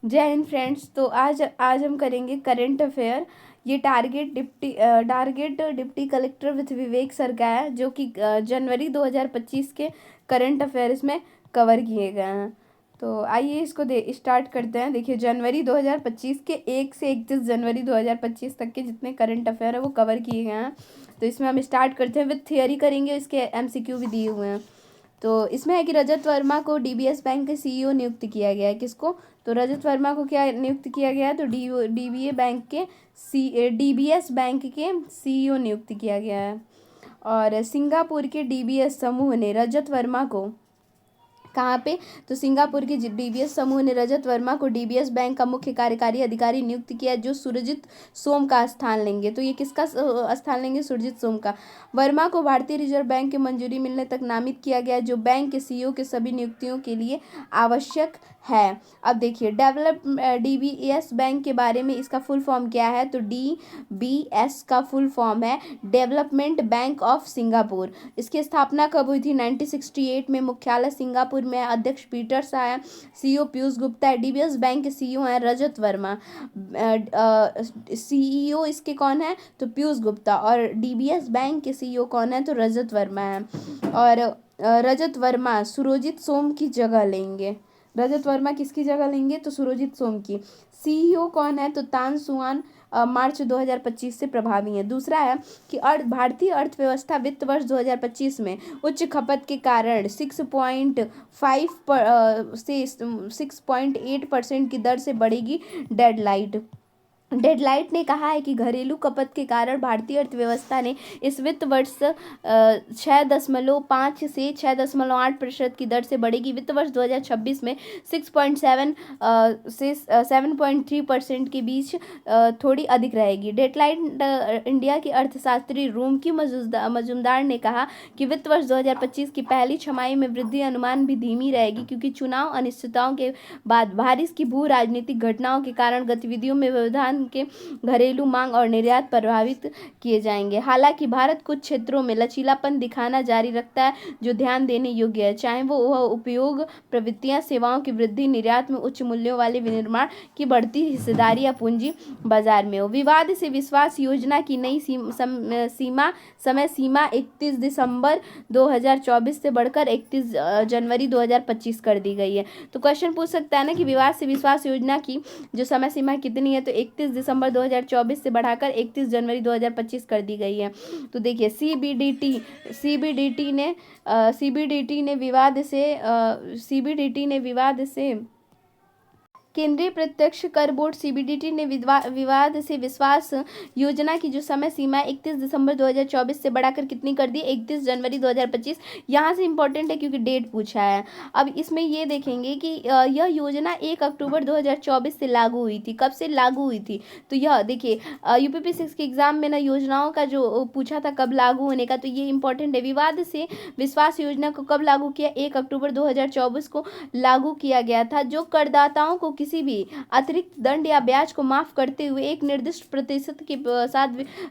जय हिंद फ्रेंड्स। तो आज आज हम करेंगे करंट अफेयर। ये target deputy collector with Vivek sir का है, जो कि जनवरी 2025 के करंट अफेयर इसमें कवर किए गए हैं। तो आइए इसको स्टार्ट करते हैं। देखिए, जनवरी 2025 के 1 से 31 जनवरी 2025 तक के जितने करंट अफेयर है वो कवर किए गए हैं। तो इसमें हम स्टार्ट करते हैं विथ थियरी करेंगे, इसके एमसीक्यू भी दिए हुए हैं। तो इसमें है कि रजत वर्मा को डीबीएस बैंक के सीईओ नियुक्त किया गया है। किसको? तो रजत वर्मा को क्या नियुक्त किया गया है? तो डीबीएस बैंक के सीईओ नियुक्त किया गया है। और सिंगापुर के डीबीएस समूह ने रजत वर्मा को कहाँ पे? तो सिंगापुर के डीबीएस समूह ने रजत वर्मा को डीबीएस बैंक का मुख्य कार्यकारी अधिकारी नियुक्त किया, जो सुरजीत सोम का स्थान लेंगे। तो ये किसका स्थान लेंगे? सुरजीत सोम का। वर्मा को भारतीय रिजर्व बैंक की मंजूरी मिलने तक नामित किया गया, जो बैंक के सीईओ के सभी नियुक्तियों के लिए आवश्यक है। अब देखिए, डीबीएस बैंक के बारे में इसका फुल फॉर्म क्या है? तो डीबीएस का फुल फॉर्म है डेवलपमेंट बैंक ऑफ सिंगापुर। इसकी स्थापना कब हुई थी? 1968 में। मुख्यालय सिंगापुर में। अध्यक्ष पीटर शाह है। सीईओ पीयूष गुप्ता है। डीबीएस बैंक के सीईओ हैं रजत वर्मा। सीईओ इसके कौन है? तो पीयूष गुप्ता। और डीबीएस बैंक के सीईओ कौन है? तो रजत वर्मा है। और रजत वर्मा सुरजीत सोम की जगह लेंगे। रजत वर्मा किसकी जगह लेंगे? तो सुरजीत सोम की। सीईओ कौन है? तो तान सुआन मार्च 2025 से प्रभावी है। दूसरा है कि भारतीय अर्थव्यवस्था वित्त वर्ष 2025 में उच्च खपत के कारण 6.8% की दर से बढ़ेगी। डेडलाइट ने कहा है कि घरेलू खपत के कारण भारतीय अर्थव्यवस्था ने इस वित्त वर्ष 6.5 से 6.8% की दर से बढ़ेगी। वित्त वर्ष 2026 में 6.7 से 7.3% के बीच थोड़ी अधिक रहेगी। डेडलाइट इंडिया के अर्थशास्त्री रूमकी मजूमदार ने कहा कि वित्त वर्ष 2025 की पहली छमाही में वृद्धि अनुमान भी धीमी रहेगी, क्योंकि चुनाव अनिश्चितताओं के बाद बारिश की भू राजनीतिक घटनाओं के कारण गतिविधियों में व्यवधान के घरेलू मांग और निर्यात प्रभावित किए जाएंगे। हालांकि भारत कुछ क्षेत्रों में लचीलापन दिखाना जारी रखता है, जो ध्यान देने योग्य है, चाहे वह उपयोग प्रवृत्तियां, सेवाओं की वृद्धि, निर्यात में उच्च मूल्यों वाले विनिर्माण की बढ़ती हिस्सेदारी या पूंजी बाजार में हो। विवाद से विश्वास योजना की नई समय सीमा 31 दिसंबर 2024 से बढ़कर 31 जनवरी 2025 कर दी गई है। तो क्वेश्चन पूछ सकता है ना कि विवाद से विश्वास योजना की जो समय सीमा कितनी है? तो 31 दिसंबर 2024 से बढ़ाकर 31 जनवरी 2025 कर दी गई है। तो देखिए, सीबीडीटी ने विवाद से केंद्रीय प्रत्यक्ष कर बोर्ड सीबीडीटी ने विवाद से विश्वास योजना की जो समय सीमा 31 दिसंबर 2024 से बढ़ाकर कितनी कर दी? 31 जनवरी 2025। यहाँ से इंपॉर्टेंट है क्योंकि डेट पूछा है। अब इसमें ये देखेंगे कि यह योजना 1 अक्टूबर 2024 से लागू हुई थी। कब से लागू हुई थी? तो यह देखिए, यूपीपीएससी के एग्जाम में ना योजनाओं का जो पूछा था कब लागू होने का, तो ये इंपॉर्टेंट है। विवाद से विश्वास योजना को कब लागू किया? 1 अक्टूबर 2024 को लागू किया गया था, जो करदाताओं को किसी भी अतिरिक्त दंड या ब्याज को माफ करते हुए एक निर्दिष्ट प्रतिशत के साथ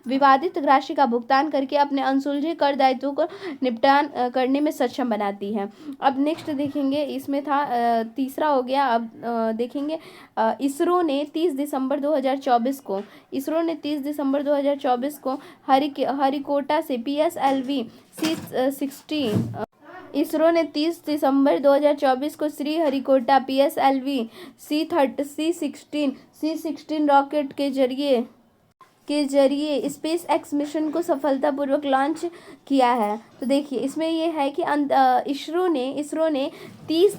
विवादित राशि का भुगतान करके अपने अनसुलझे कर दायित्वों को निपटान करने में सक्षम बनाती है। अब नेक्स्ट देखेंगे, इसमें था तीसरा हो गया। अब देखेंगे, इसरो ने 30 दिसंबर 2024 को हरिकोटा से PSLV C16 इसरो ने 30 दिसंबर 2024 को श्रीहरिकोटा PSLV C16 रॉकेट के जरिए स्पेस एक्स मिशन को सफलतापूर्वक लॉन्च किया है। तो देखिए, इसमें ये है कि इसरो ने 30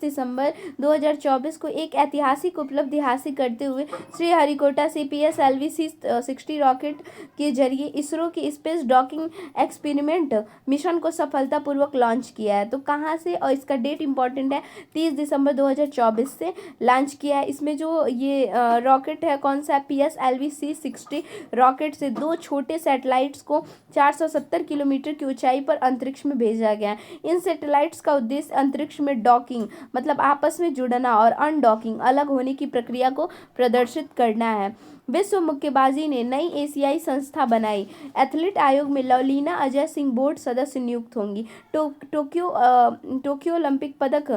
दिसंबर 2024 को एक ऐतिहासिक उपलब्धि हासिल करते हुए श्रीहरिकोटा से PSLV C60 रॉकेट के जरिए इसरो की स्पेस डॉकिंग एक्सपेरिमेंट मिशन को सफलतापूर्वक लॉन्च किया है। तो कहाँ से? और इसका डेट इंपॉर्टेंट है, 30 दिसंबर 2024 से लॉन्च किया है। इसमें जो ये रॉकेट है, कौन सा? PSLV C60 रॉकेट से 2 छोटे सैटेलाइट्स को 470 किलोमीटर की ऊंचाई पर अंतरिक्ष में भेजा गया। इन सैटेलाइट्स का उद्देश्य अंतरिक्ष में डॉकिंग मतलब आपस में जुड़ना और अनडॉकिंग अलग होने की प्रक्रिया को प्रदर्शित करना है। विश्व मुक्केबाजी ने नई एशियाई संस्था बनाई। एथलीट आयोग में लवलीना अजय सिंह बोर्ड सदस्य नियुक्त होंगी। टोक्यो ओलंपिक पदक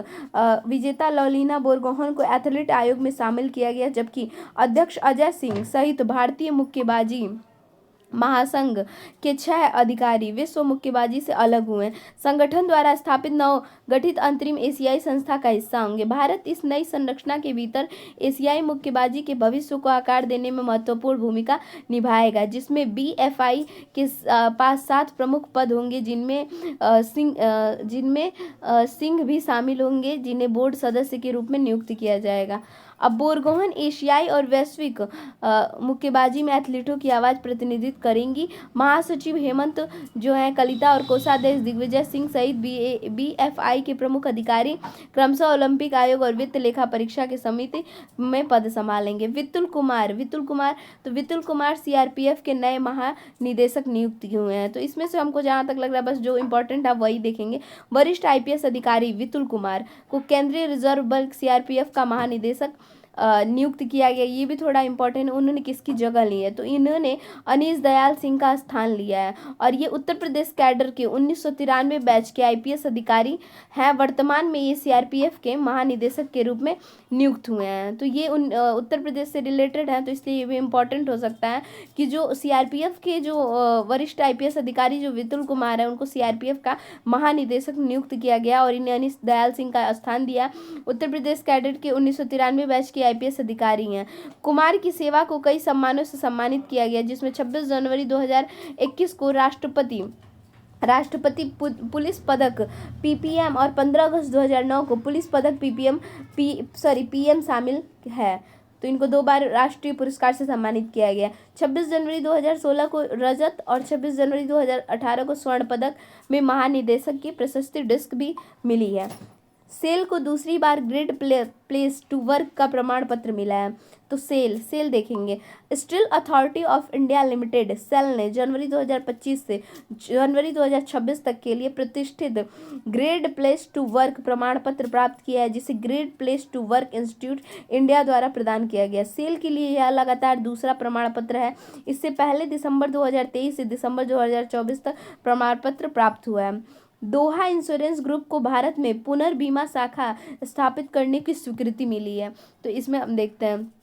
विजेता लवलीना बोरगोहन को एथलीट आयोग में शामिल किया गया, जबकि अध्यक्ष अजय सिंह सहित भारतीय मुक्केबाजी महासंघ के 6 अधिकारी विश्व मुक्केबाजी से अलग हुए। संगठन द्वारा स्थापित नव गठित अंतरिम एशियाई संस्था का हिस्सा होंगे। भारत इस नई संरचना के भीतर एशियाई मुक्केबाजी के भविष्य को आकार देने में महत्वपूर्ण भूमिका निभाएगा, जिसमें बीएफआई के पास 7 प्रमुख पद होंगे, जिनमें सिंह भी शामिल होंगे, जिन्हें बोर्ड सदस्य के रूप में नियुक्त किया जाएगा। अब बोरगोहन एशियाई और वैश्विक मुक्केबाजी में एथलीटों की आवाज़ प्रतिनिधित्व करेंगी। महासचिव हेमंत जो हैं कलिता और कोषाध्यक्ष दिग्विजय सिंह सहित बीएफआई के प्रमुख अधिकारी क्रमशः ओलंपिक आयोग और वित्त लेखा परीक्षा के समिति में पद संभालेंगे। वितुल कुमार सीआरपीएफ के नए महानिदेशक नियुक्त हुए हैं। तो इसमें से हमको जहाँ तक लग रहा है बस जो इम्पोर्टेंट है वही देखेंगे। वरिष्ठ आईपीएस अधिकारी वितुल कुमार को केंद्रीय रिजर्व बल सीआरपीएफ का महानिदेशक नियुक्त किया गया। ये भी थोड़ा इंपॉर्टेंट है। उन्होंने किसकी जगह ली है, तो इन्होंने अनीश दयाल सिंह का स्थान लिया है और ये उत्तर प्रदेश कैडर के 1993 बैच के आईपीएस अधिकारी हैं। वर्तमान में ये सीआरपीएफ के महानिदेशक के रूप में नियुक्त हुए हैं। तो ये उत्तर प्रदेश से रिलेटेड है, तो इसलिए ये भी इम्पोर्टेंट हो सकता है कि जो सीआरपीएफ के जो वरिष्ठ आईपीएस अधिकारी जो वितुल कुमार है उनको सीआरपीएफ का महानिदेशक नियुक्त किया गया और इन्हें अनीश दयाल सिंह का स्थान दिया। उत्तर प्रदेश कैडर के 1993 बैच के आईपीएस अधिकारी हैं। कुमार की सेवा को कई सम्मानों से सम्मानित किया गया, जिसमें 26 जनवरी 2021 को राष्ट्रपति पुलिस पदक पीपीएम और 15 अगस्त 2009 को पुलिस पदक पीएम शामिल है। तो इनको 2 बार राष्ट्रीय पुरस्कार से सम्मानित किया गया। 26 जनवरी 2016 को रजत और 26 जनवरी 2018 को स्वर्ण पदक में महानिदेशक की प्रशस्ति डिस्क भी मिली है। सेल को दूसरी बार ग्रेट प्लेस टू वर्क का प्रमाण पत्र मिला है। तो सेल देखेंगे। Steel Authority of India Limited SAIL ने जनवरी 2025 से जनवरी 2026 तक के लिए प्रतिष्ठित ग्रेट प्लेस टू वर्क प्रमाण पत्र प्राप्त किया है, जिसे Great Place to Work Institute India द्वारा प्रदान किया गया। सेल के लिए यह लगातार दूसरा प्रमाण पत्र है। इससे पहले दिसंबर 2023 से दिसंबर 2024 तक प्रमाण पत्र प्राप्त हुआ है। दोहा इंश्योरेंस ग्रुप को भारत में पुनर्बीमा शाखा स्थापित करने की स्वीकृति मिली है। तो इसमें हम देखते हैं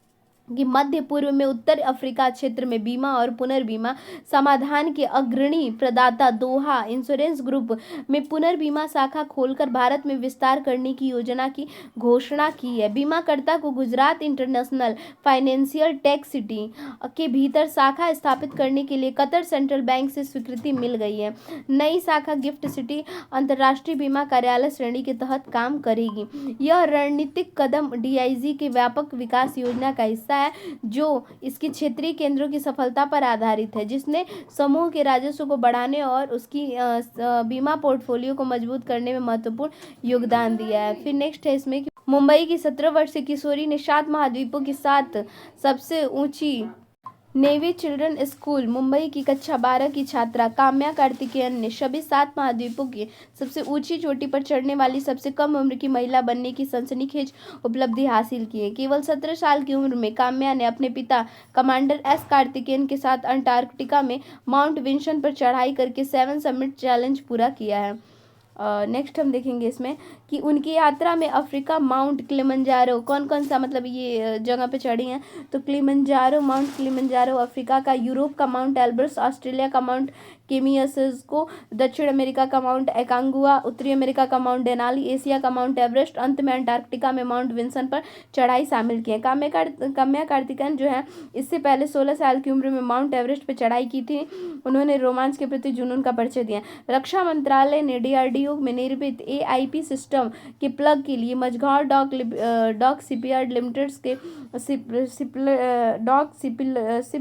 कि मध्य पूर्व में उत्तर अफ्रीका क्षेत्र में बीमा और पुनर्बीमा समाधान के अग्रणी प्रदाता दोहा इंश्योरेंस ग्रुप में पुनर्बीमा शाखा खोलकर भारत में विस्तार करने की योजना की घोषणा की है। बीमाकर्ता को Gujarat International Financial Tech City के भीतर शाखा स्थापित करने के लिए कतर सेंट्रल बैंक से स्वीकृति मिल गई है। नई शाखा गिफ्ट सिटी अंतर्राष्ट्रीय बीमा कार्यालय श्रेणी के तहत काम करेगी। यह रणनीतिक कदम डीआईजी के व्यापक विकास योजना का हिस्सा है, जो इसके क्षेत्रीय केंद्रों की सफलता पर आधारित है, जिसने समूह के राजस्व को बढ़ाने और उसकी बीमा पोर्टफोलियो को मजबूत करने में महत्वपूर्ण योगदान दिया है। फिर नेक्स्ट है इसमें मुंबई की 17 वर्षीय किशोरी ने 7 महाद्वीपों की 7 सबसे ऊंची नेवी चिल्ड्रन स्कूल मुंबई की कक्षा 12 की छात्रा काम्या कार्तिकेयन ने सभी 7 महाद्वीपों की सबसे ऊंची चोटी पर चढ़ने वाली सबसे कम उम्र की महिला बनने की सनसनीखेज उपलब्धि हासिल की है। केवल 17 साल की उम्र में काम्या ने अपने पिता कमांडर एस कार्तिकेयन के साथ अंटार्कटिका में माउंट विंसन पर चढ़ाई करके 7 समिट चैलेंज पूरा किया है। नेक्स्ट हम देखेंगे इसमें कि उनकी यात्रा में अफ्रीका माउंट किलिमंजारो कौन कौन सा मतलब ये जगह पे चढ़ी हैं, तो माउंट किलिमंजारो अफ्रीका का, यूरोप का माउंट एल्ब्रस, ऑस्ट्रेलिया का माउंट केमियसको, दक्षिण अमेरिका का माउंट एकांगुआ, उत्तरी अमेरिका का माउंट डेनाली, एशिया का माउंट एवरेस्ट, अंत में अंटार्कटिका में माउंट विंसन पर चढ़ाई शामिल की है। काम्या कार्तिकेयन जो है इससे पहले 16 साल की उम्र में माउंट एवरेस्ट पर चढ़ाई की थी। उन्होंने रोमांच के प्रति जुनून का परिचय दिया। रक्षा मंत्रालय ने डीआरडीओ में निर्मित एआईपी सिस्टम के प्लग के लिए मझगांव डॉक शिपयार्ड लिमिटेड के शिप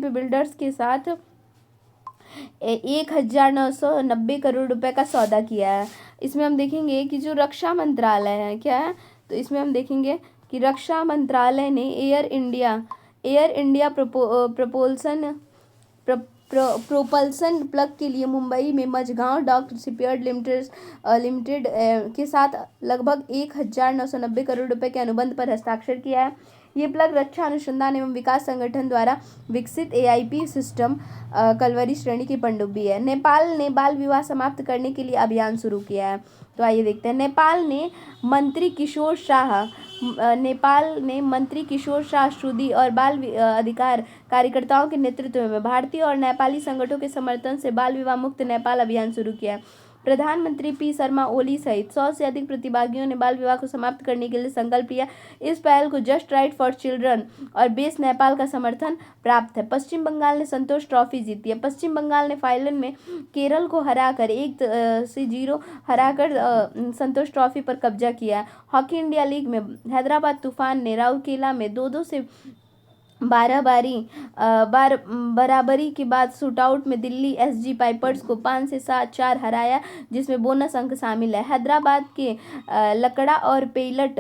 बिल्डर्स के साथ 1990 करोड़ रुपए का सौदा किया है। इसमें हम देखेंगे कि जो रक्षा मंत्रालय है क्या है, तो इसमें हम देखेंगे कि रक्षा मंत्रालय ने एयर इंडिया प्रोपल्सन प्लग के लिए मुंबई में मझगांव डॉक शिपयार्ड लिमिटेड के साथ लगभग 1990 करोड़ रुपए के अनुबंध पर हस्ताक्षर किया है। ये प्लग रक्षा अनुसंधान एवं विकास संगठन द्वारा विकसित एआईपी सिस्टम कलवरी श्रेणी की पनडुब्बी है। नेपाल ने बाल विवाह समाप्त करने के लिए अभियान शुरू किया है। तो आइए देखते हैं। नेपाल ने मंत्री किशोर शाह शुद्धि और बाल अधिकार कार्यकर्ताओं के नेतृत्व में भारतीय और नेपाली संगठनों के समर्थन से बाल विवाह मुक्त नेपाल अभियान शुरू किया है। प्रधानमंत्री पी शर्मा ओली सहित 100 से अधिक प्रतिभागियों ने बाल विवाह को समाप्त करने के लिए संकल्प लिया। इस पहल को जस्ट राइट फॉर चिल्ड्रन और बेस नेपाल का समर्थन प्राप्त है। पश्चिम बंगाल ने संतोष ट्रॉफी जीती है। पश्चिम बंगाल ने फाइनल में केरल को हराकर 1-0 हराकर संतोष ट्रॉफी पर कब्जा किया है। हॉकी इंडिया लीग में हैदराबाद तूफान ने राउरकेला में 2-2 से बराबरी के बाद शूटआउट में दिल्ली एसजी पाइपर्स को 5-4 हराया, जिसमें बोनस अंक शामिल है। हैदराबाद के लकड़ा और पेलट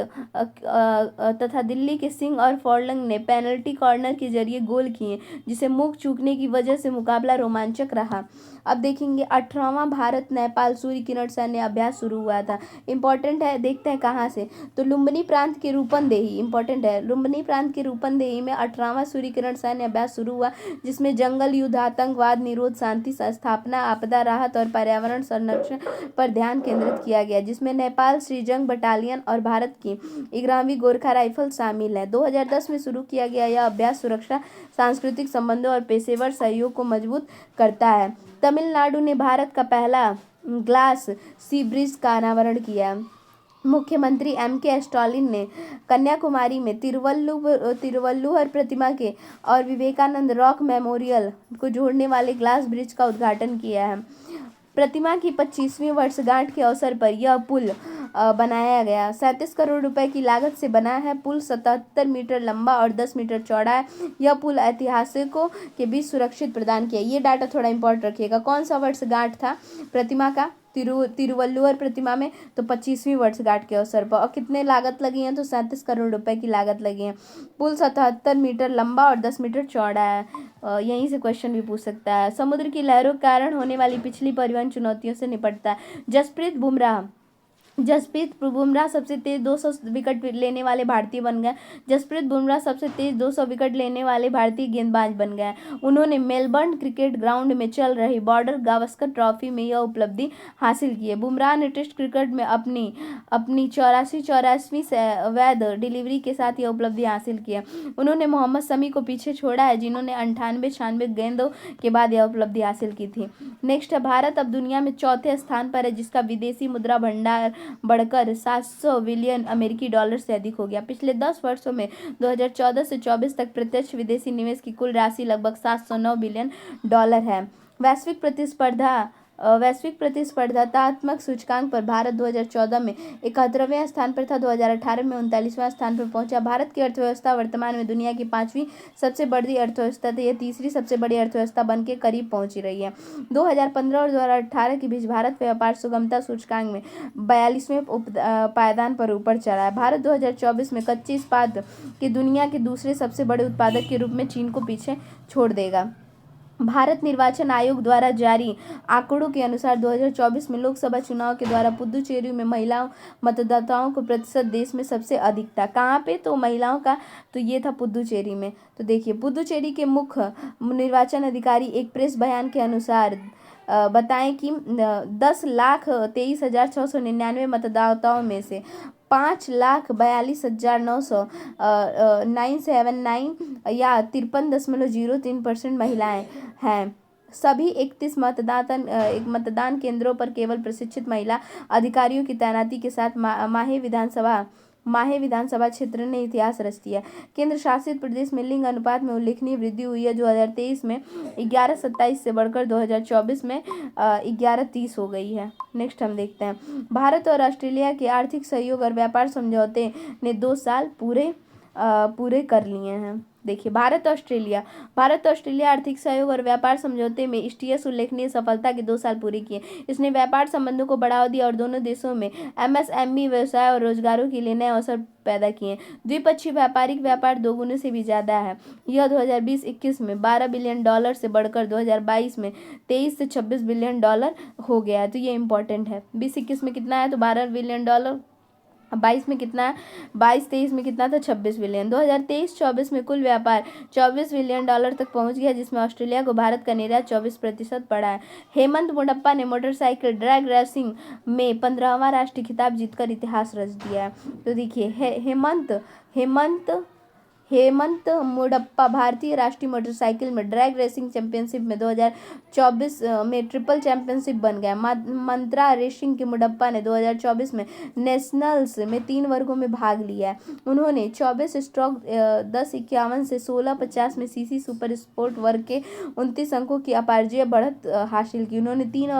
तथा दिल्ली के सिंह और फॉर्लंग ने पेनल्टी कॉर्नर के जरिए गोल किए, जिसे मुख चूकने की वजह से मुकाबला रोमांचक रहा। अब देखेंगे 18वां भारत नेपाल सूर्य किरण सैन्य अभ्यास शुरू हुआ था। इंपॉर्टेंट है, देखते हैं कहाँ से। तो लुम्बिनी प्रांत के रूपंदेही, इंपॉर्टेंट है, लुम्बिनी प्रांत के रूपंदेही में 18वां सूर्य किरण सैन्य अभ्यास शुरू हुआ, जिसमें जंगल युद्ध, आतंकवाद निरोध, शांति स्थापना, आपदा राहत और पर्यावरण संरक्षण पर ध्यान केंद्रित किया गया, जिसमें नेपाल श्रीजंग बटालियन और भारत की 11वीं गोरखा राइफल शामिल है। 2010 में शुरू किया गया यह अभ्यास सुरक्षा, सांस्कृतिक संबंधों और पेशेवर सहयोग को मजबूत करता है। तमिलनाडु ने भारत का पहला ग्लास सी ब्रिज का अनावरण किया। मुख्यमंत्री एम.के. स्टालिन ने कन्याकुमारी में तिरुवल्लुवर प्रतिमा के और विवेकानंद रॉक मेमोरियल को जोड़ने वाले ग्लास ब्रिज का उद्घाटन किया है। प्रतिमा की 25वीं वर्षगांठ के अवसर पर यह पुल बनाया गया। 37 करोड़ रुपए की लागत से बना है। पुल 77 मीटर लंबा और 10 मीटर चौड़ा है। यह पुल ऐतिहासिकों के बीच सुरक्षित प्रदान किया। ये डाटा थोड़ा इंपॉर्टेंट रखिएगा। कौन सा वर्षगांठ था प्रतिमा का? तिरुवल्लुवर प्रतिमा में, तो 25वीं वर्षगांठ के अवसर पर। और कितने लागत लगी है? तो 37 करोड़ रुपए की लागत लगी है। पुल 77 मीटर लंबा और 10 मीटर चौड़ा है। यहीं से क्वेश्चन भी पूछ सकता है। समुद्र की लहरों के कारण होने वाली पिछली परिवहन चुनौतियों से निपटता है। जसप्रीत बुमराह सबसे तेज 200 विकेट लेने वाले भारतीय बन गए। जसप्रीत बुमराह सबसे तेज 200 विकेट लेने वाले भारतीय गेंदबाज बन गए। उन्होंने मेलबर्न क्रिकेट ग्राउंड में चल रही बॉर्डर गावस्कर ट्रॉफी में यह उपलब्धि हासिल की है। बुमराह ने टेस्ट क्रिकेट में अपनी 84वीं वैध डिलीवरी के साथ यह उपलब्धि हासिल की है। उन्होंने मोहम्मद शमी को पीछे छोड़ा है, जिन्होंने 98-96 गेंदों के बाद यह उपलब्धि हासिल की थी। नेक्स्ट है, भारत अब दुनिया में चौथे स्थान पर है, जिसका विदेशी मुद्रा भंडार बढ़कर 700 बिलियन अमेरिकी डॉलर से अधिक हो गया। पिछले 10 वर्षों में 2014 से 24 तक प्रत्यक्ष विदेशी निवेश की कुल राशि लगभग 709 बिलियन डॉलर है। वैश्विक प्रतिस्पर्धात्मक सूचकांक पर भारत 2014 में 71वें स्थान पर था। 2018 में 39वां स्थान पर पहुंचा। भारत की अर्थव्यवस्था वर्तमान में दुनिया की 5वीं सबसे बड़ी अर्थव्यवस्था थी। यह तीसरी सबसे बड़ी अर्थव्यवस्था बन के करीब पहुंची रही है। 2015 और 2018 के बीच भारत व्यापार सुगमता सूचकांक में 42वें पायदान पर ऊपर चढ़ा है। भारत 2024 में कच्चे इस्पात के दुनिया के दूसरे सबसे बड़े उत्पादक के रूप में चीन को पीछे छोड़ देगा। भारत निर्वाचन आयोग द्वारा जारी आंकड़ों के अनुसार 2024 में लोकसभा चुनाव के द्वारा पुदुचेरी में महिला मतदाताओं को प्रतिशत देश में सबसे अधिक था। कहाँ पे? तो महिलाओं का, तो ये था पुदुचेरी में। तो देखिए, पुदुचेरी के मुख्य निर्वाचन अधिकारी एक प्रेस बयान के अनुसार बताएं कि 10,23,699 मतदाताओं में से 5,42,979 या 53.03% महिलाएं हैं। सभी 31 मतदान केंद्रों पर केवल प्रशिक्षित महिला अधिकारियों की तैनाती के साथ माहे विधानसभा क्षेत्र ने इतिहास रच दिया। केंद्र शासित प्रदेश में लिंग अनुपात में उल्लेखनीय वृद्धि हुई है। 2023 में 11:27 से बढ़कर 2024 में 11:30 हो गई है। नेक्स्ट हम देखते हैं, भारत और ऑस्ट्रेलिया के आर्थिक सहयोग और व्यापार समझौते ने 2 साल पूरे कर लिए हैं। देखिए भारत ऑस्ट्रेलिया आर्थिक सहयोग और व्यापार समझौते में STS उल्लेखनीय सफलता के 2 साल पूरे किए। इसने व्यापार संबंधों को बढ़ावा दिया और दोनों देशों में MSME व्यवसाय और रोजगारों के लिए नए अवसर पैदा किए। द्विपक्षीय व्यापारिक व्यापार दोगुने से भी ज्यादा है। यह 2020-21 में $12 बिलियन से बढ़कर 2022 में $23 से $26 बिलियन हो गया है। तो ये इंपॉर्टेंट है। 20-21 में कितना है तो $12 बिलियन। 22 में कितना है, 22-23 में कितना था, 26 बिलियन। 2023-24 में कुल व्यापार $24 बिलियन तक पहुंच गया, जिसमें ऑस्ट्रेलिया को भारत का निर्यात 24% बढ़ा है। हेमंत मुंडप्पा ने मोटरसाइकिल ड्रैग रेसिंग में 15वां राष्ट्रीय खिताब जीतकर इतिहास रच दिया है। तो देखिए हेमंत मुंडप्पा भारतीय राष्ट्रीय मोटरसाइकिल में ड्रैग रेसिंग चैंपियनशिप में 2024 में ट्रिपल चैंपियनशिप बन गया। मंत्रा रेसिंग के मुंडप्पा ने 2024 में नेशनल्स में 3 वर्गों में भाग लिया है। उन्होंने 24 स्ट्रोक 1051 से 1650 में सीसी सुपर स्पोर्ट वर्ग के 29 अंकों की अपारजय बढ़त हासिल की। उन्होंने 3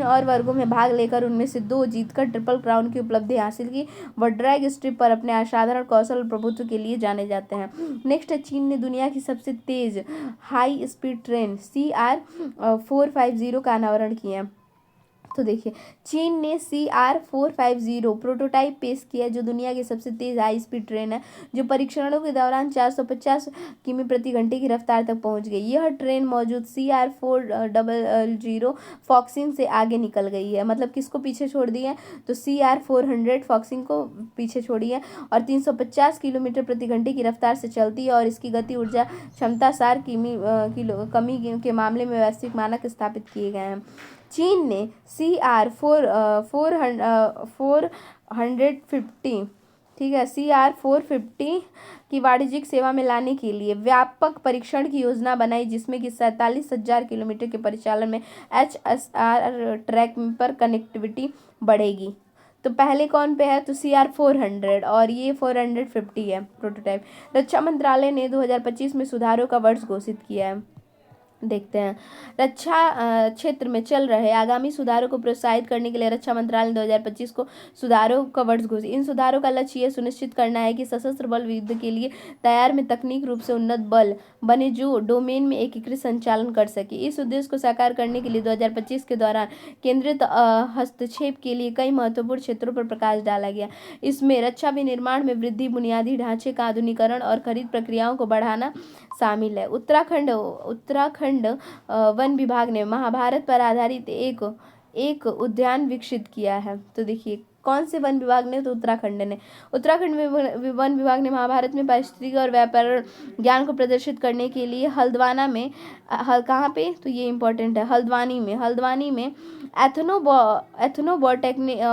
और वर्गों में भाग लेकर उनमें से 2 जीतकर ट्रिपल क्राउन की उपलब्धि हासिल की। वह ड्रैग स्ट्रिप पर अपने असाधारण कौशल और प्रभुत्व के लिए जाने जाते हैं। नेक्स्ट है, चीन ने दुनिया की सबसे तेज हाई स्पीड ट्रेन CR450 का अनावरण किया। तो देखिए चीन ने CR450 प्रोटोटाइप पेश किया, जो दुनिया की सबसे तेज हाई स्पीड ट्रेन है, जो परीक्षणों के दौरान 450 किमी प्रति घंटे की रफ्तार तक पहुंच गई। यह ट्रेन मौजूद CR400 फॉक्सिंग से आगे निकल गई है। मतलब किसको पीछे छोड़ दी है तो CR400 फॉक्सिंग को पीछे छोड़ी है, और 350 किलोमीटर प्रति घंटे की रफ्तार से चलती है, और इसकी गति ऊर्जा क्षमता 4 कमी के मामले में वैश्विक मानक स्थापित किए गए हैं। चीन ने CR450 ठीक है CR450 की वाणिज्यिक सेवा में लाने के लिए व्यापक परीक्षण की योजना बनाई, जिसमें कि 47,000 किलोमीटर के परिचालन में HSR ट्रैक पर कनेक्टिविटी बढ़ेगी। तो पहले कौन पे है तो CR400, और ये 450 है प्रोटोटाइप। रक्षा मंत्रालय ने 2025 में सुधारों का वर्ष घोषित किया है। देखते हैं रक्षा क्षेत्र में चल रहे आगामी सुधारों को प्रोत्साहित करने के लिए रक्षा मंत्रालय ने 2025 को सुधारों का वर्ष घोषित। इन सुधारों का लक्ष्य यह सुनिश्चित करना है कि सशस्त्र बल युद्ध के लिए तैयार में तकनीक रूप से उन्नत बल बने, जो डोमेन में एकीकृत संचालन कर सके। इस उद्देश्य को साकार करने के लिए 2025 के दौरान केंद्रित हस्तक्षेप के लिए कई महत्वपूर्ण क्षेत्रों पर प्रकाश डाला गया। इसमें रक्षा विनिर्माण में वृद्धि, बुनियादी ढांचे का आधुनिकीकरण और खरीद प्रक्रियाओं को बढ़ाना शामिल है। उत्तराखंड वन विभाग ने महाभारत पर आधारित एक उद्यान विकसित किया है। तो देखिए कौन से वन विभाग ने तो उत्तराखंड वन विभाग ने महाभारत में पारिस्थितिकी और व्यापार ज्ञान को प्रदर्शित करने के लिए हल्द्वाना में कहाँ पे तो ये इंपॉर्टेंट है हल्द्वानी में एथनो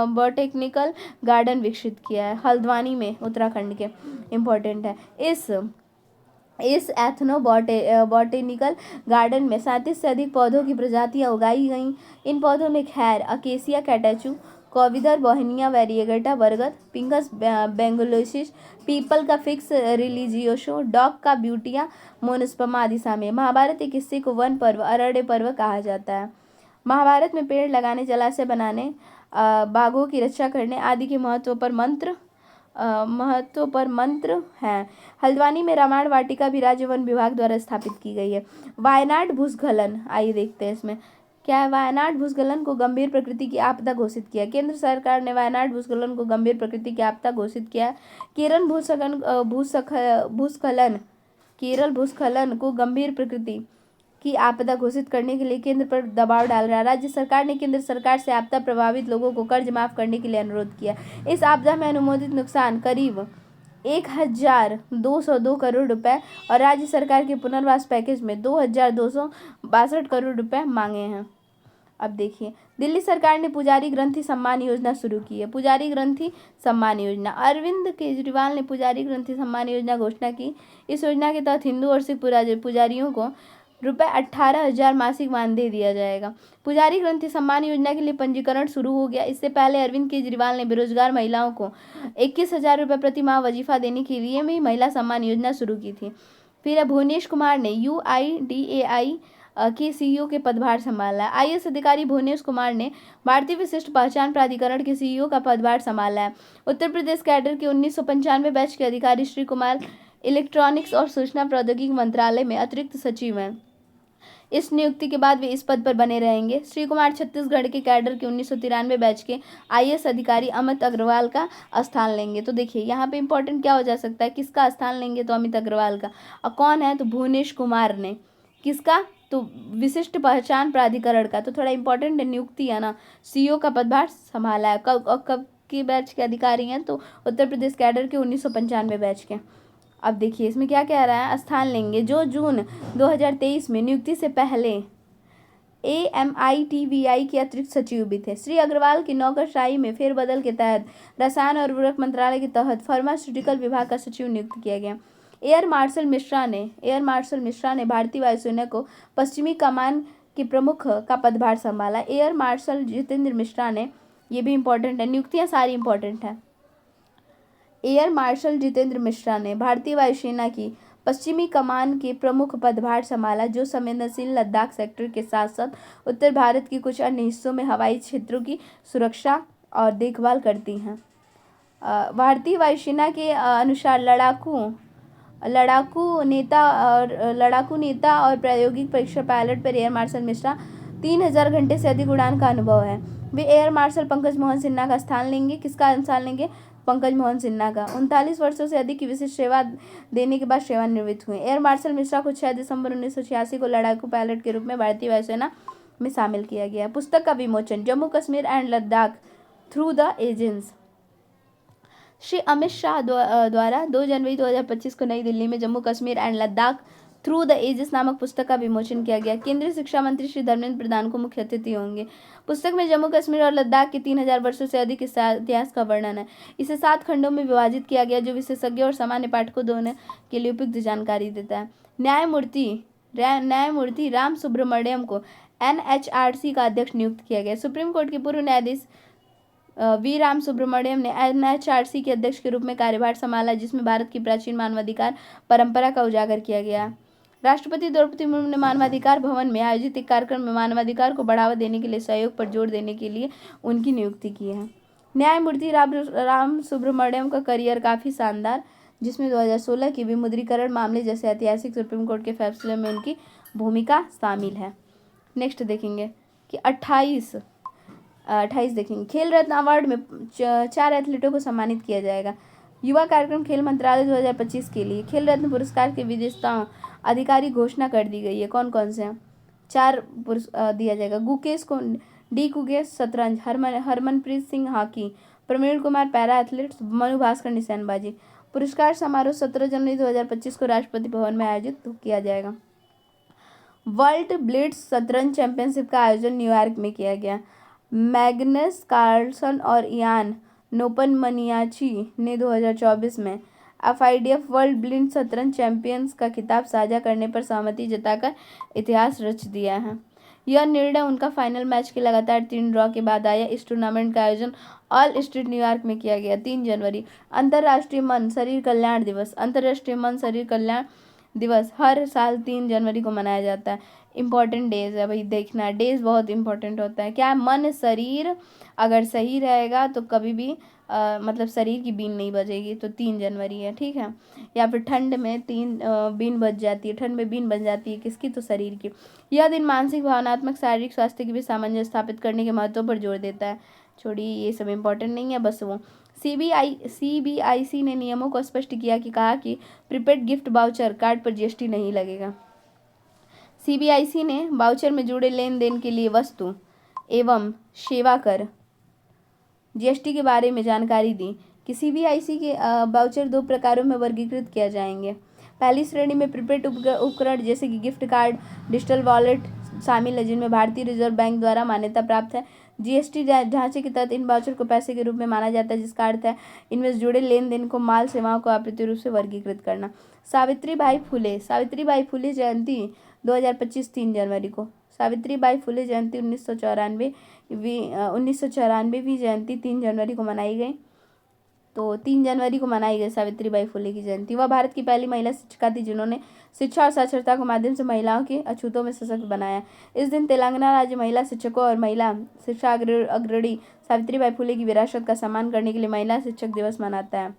बॉटेनिकल गार्डन विकसित किया है। हल्द्वानी में उत्तराखंड के इंपॉर्टेंट है। इस एथनो बॉटेनिकल गार्डन में 37 से अधिक पौधों की प्रजातियां उगाई गईं। इन पौधों में खैर, अकेसिया कैटाचू, कोविडर बोहेनिया वेरिएगेटा बरगद, पिंगस बेंगलोसिस, पीपल का फिक्स रिलीजियोसो, डॉग का ब्यूटिया मोनस्पमा आदि शामिल। महाभारत के किस्से को वन पर्व, अरण्य पर्व कहा जाता है। महाभारत में पेड़ लगाने, जलाशय बनाने, बाघों की रक्षा करने आदि के महत्व पर मंत्र हैं। हल्द्वानी में रामायण वाटिका भी राज्य वन विभाग द्वारा स्थापित की गई है। वायनाड भूस्खलन, आइए देखते हैं इसमें क्या है। वायनाड भूस्खलन को गंभीर प्रकृति की आपदा घोषित किया। केंद्र सरकार ने वायनाड भूस्खलन को गंभीर प्रकृति की आपदा घोषित किया। केरल भूस्खलन को गंभीर प्रकृति की आपदा घोषित करने के लिए केंद्र पर दबाव डाल रहा है। राज्य सरकार ने केंद्र सरकार से आपदा प्रभावित लोगों को कर्ज माफ करने के लिए अनुरोध किया। इस आपदा में अनुमोदित नुकसान करीब 1,202 करोड़ रुपए और राज्य सरकार के पुनर्वास पैकेज में 2,262 करोड़ रुपए मांगे हैं। अब देखिए दिल्ली सरकार ने पुजारी ग्रंथि सम्मान योजना शुरू की है। पुजारी ग्रंथि सम्मान योजना, अरविंद केजरीवाल ने पुजारी ग्रंथि सम्मान योजना घोषणा की। इस योजना के तहत हिंदू और सिख पुजारियों को रुपये 18,000 मासिक मानदेय दिया जाएगा। पुजारी ग्रंथि सम्मान योजना के लिए पंजीकरण शुरू हो गया। इससे पहले अरविंद केजरीवाल ने बेरोजगार महिलाओं को 21,000 रुपये प्रति माह वजीफा देने के लिए भी महिला सम्मान योजना शुरू की थी। फिर भुवनेश कुमार ने UIDAI के CEO के पदभार संभाला है। IAS अधिकारी भुवनेश कुमार ने भारतीय विशिष्ट पहचान प्राधिकरण के CEO का पदभार संभाला है। उत्तर प्रदेश कैडर के 1995 बैच के अधिकारी श्री कुमार इलेक्ट्रॉनिक्स और सूचना प्रौद्योगिकी मंत्रालय में अतिरिक्त सचिव हैं। इस नियुक्ति के बाद वे इस पद पर बने रहेंगे। श्री कुमार छत्तीसगढ़ के कैडर के 1993 बैच के आईएएस अधिकारी अमित अग्रवाल का स्थान लेंगे। तो देखिए यहाँ पे इंपॉर्टेंट क्या हो जा सकता है, किसका स्थान लेंगे, तो अमित अग्रवाल का। और कौन है, तो भुवनेश कुमार ने। किसका, तो विशिष्ट पहचान प्राधिकरण का। तो थोड़ा इंपॉर्टेंट नियुक्ति है ना। सीईओ का पदभार संभाला है। कब के बैच के अधिकारी हैं, तो उत्तर प्रदेश कैडर के 1995 बैच के। अब देखिए इसमें क्या कह रहा है, स्थान लेंगे जो जून 2023 में नियुक्ति से पहले AMITVI के अतिरिक्त सचिव भी थे। श्री अग्रवाल की नौकरशाही में फेरबदल के तहत रसायन और उर्वरक मंत्रालय के तहत फार्मास्यूटिकल विभाग का सचिव नियुक्त किया गया। एयर मार्शल मिश्रा ने भारतीय वायुसेना को पश्चिमी कमान के प्रमुख का पदभार संभाला। एयर मार्शल जितेंद्र मिश्रा ने, ये भी इंपॉर्टेंट है, नियुक्तियां सारी इंपॉर्टेंट है। एयर मार्शल जितेंद्र मिश्रा ने भारतीय वायुसेना की पश्चिमी कमान के प्रमुख पदभार संभाला, जो संवेदनशील लद्दाख सेक्टर के साथ साथ उत्तर भारत के कुछ अन्य हिस्सों में हवाई क्षेत्रों की सुरक्षा और देखभाल करती हैं। भारतीय वायुसेना के अनुसार लड़ाकू नेता और प्रायोगिक परीक्षा पायलट पर एयर मार्शल मिश्रा 3000 घंटे से अधिक उड़ान का अनुभव है। वे एयर मार्शल पंकज मोहन सिन्हा का स्थान लेंगे। किसका स्थान लेंगे, पंकज मोहन सिन्हा का। 39 वर्षों से अधिक की विशिष्ट सेवा देने के बाद सेवानिवृत्त हुए। एयर मार्शल मिश्रा को 6 दिसंबर 1986 को लड़ाकू पायलट के रूप में भारतीय वायुसेना में शामिल किया गया। पुस्तक का विमोचन, Jammu Kashmir and Ladakh through the एजेंस। श्री अमित शाह द्वारा 2 जनवरी 2025 को नई दिल्ली में Jammu Kashmir and Ladakh through the ages नामक पुस्तक का विमोचन किया गया। केंद्रीय शिक्षा मंत्री श्री धर्मेंद्र प्रधान को मुख्य अतिथि होंगे। पुस्तक में जम्मू कश्मीर और लद्दाख के 3000 वर्षों से अधिक इतिहास का वर्णन है। इसे 7 खंडों में विभाजित किया गया, जो विशेषज्ञों और सामान्य पाठकों दोनों के लिए उपयुक्त जानकारी देता है। न्यायमूर्ति राम सुब्रमण्यम को NHRC का अध्यक्ष नियुक्त किया गया। सुप्रीम कोर्ट के पूर्व न्यायाधीश वी राम सुब्रमण्यम ने NHRC के अध्यक्ष के रूप में कार्यभार संभाला, जिसमें भारत की प्राचीन मानवाधिकार परंपरा का उजागर किया गया। राष्ट्रपति द्रौपदी मुर्मू ने मानवाधिकार भवन में आयोजित एक कार्यक्रम में मानवाधिकार को बढ़ावा देने के लिए सहयोग पर जोर देने के लिए उनकी नियुक्ति की है। न्यायमूर्ति राम सुब्रमण्यम का करियर काफ़ी शानदार, जिसमें 2016 के विमुद्रीकरण मामले जैसे ऐतिहासिक सुप्रीम कोर्ट के फैसले में उनकी भूमिका शामिल है। नेक्स्ट देखेंगे कि 28 देखेंगे, खेल रत्न अवार्ड में 4 एथलीटों को सम्मानित किया जाएगा। युवा कार्यक्रम खेल मंत्रालय 2025 के लिए खेल रत्न पुरस्कार के विजेताओं अधिकारी घोषणा कर दी गई है। कौन कौन से हैं, 4 दिया जाएगा। गुकेश शतरंज, Harmanpreet Singh hockey, Praveen Kumar para athletes, Manu Bhaker निशानेबाजी। पुरस्कार समारोह 17 जनवरी 2025 को राष्ट्रपति भवन में आयोजित किया जाएगा। वर्ल्ड ब्लिट्ज शतरंज चैंपियनशिप का आयोजन न्यूयॉर्क में किया गया। मैग्नस कार्लसन और इयान नोपनमनियाची ने 2024 में FIDF वर्ल्ड ब्लिट्ज शतरंज चैंपियंस का खिताब साझा करने पर सहमति जताकर इतिहास रच दिया है। यह निर्णय उनका फाइनल मैच के लगातार 3 ड्रॉ के बाद आया। इस टूर्नामेंट का आयोजन ऑल स्ट्रीट न्यूयॉर्क में किया गया। 3 जनवरी अंतर्राष्ट्रीय मन शरीर कल्याण दिवस हर साल 3 जनवरी को मनाया जाता है। इम्पॉर्टेंट डेज है भाई, देखना डेज बहुत इंपॉर्टेंट होता है। क्या मन शरीर अगर सही रहेगा तो कभी भी मतलब शरीर की बीन नहीं बजेगी, तो 3 जनवरी है, ठीक है। या फिर ठंड में बीन बज जाती है, ठंड में बीन बन जाती है किसकी, तो शरीर की। यह दिन मानसिक भावनात्मक शारीरिक स्वास्थ्य के भी सामंजस्य स्थापित करने के महत्व पर जोर देता है। छोड़िए ये सब इम्पोर्टेंट नहीं है, बस वो CBIC ने नियमों को स्पष्ट किया कि कहा कि प्रीपेड गिफ्ट वाउचर कार्ड पर GST नहीं लगेगा। CBIC ने वाउचर में जुड़े लेन देन के लिए वस्तु एवं सेवा कर GST के बारे में जानकारी दी कि CBIC के वाउचर 2 प्रकारों में वर्गीकृत किया जाएंगे। पहली श्रेणी में प्रीपेड उपकरण जैसे कि गिफ्ट कार्ड, डिजिटल वॉलेट शामिल है, जिनमें भारतीय रिजर्व बैंक द्वारा मान्यता प्राप्त है। GST ढांचे के तहत इन वाउचर को पैसे के रूप में माना जाता है, जिसका अर्थ है इनमें जुड़े लेन देन को माल सेवाओं को अप्रत्यक्ष रूप से वर्गीकृत करना। सावित्रीबाई फुले जयंती 2025 3 जनवरी को। सावित्रीबाई फुले जयंती 1994वीं जयंती 3 जनवरी को मनाई गई। तो 3 जनवरी को मनाई गई सावित्रीबाई फुले की जयंती। वह भारत की पहली महिला शिक्षिका थी जिन्होंने शिक्षा और साक्षरता के माध्यम से महिलाओं के अछूतों में सशक्त बनाया। इस दिन तेलंगाना राज्य महिला शिक्षकों और महिला शिक्षा अग्रणी सावित्रीबाई फुले की विरासत का सम्मान करने के लिए महिला शिक्षक दिवस मनाता है।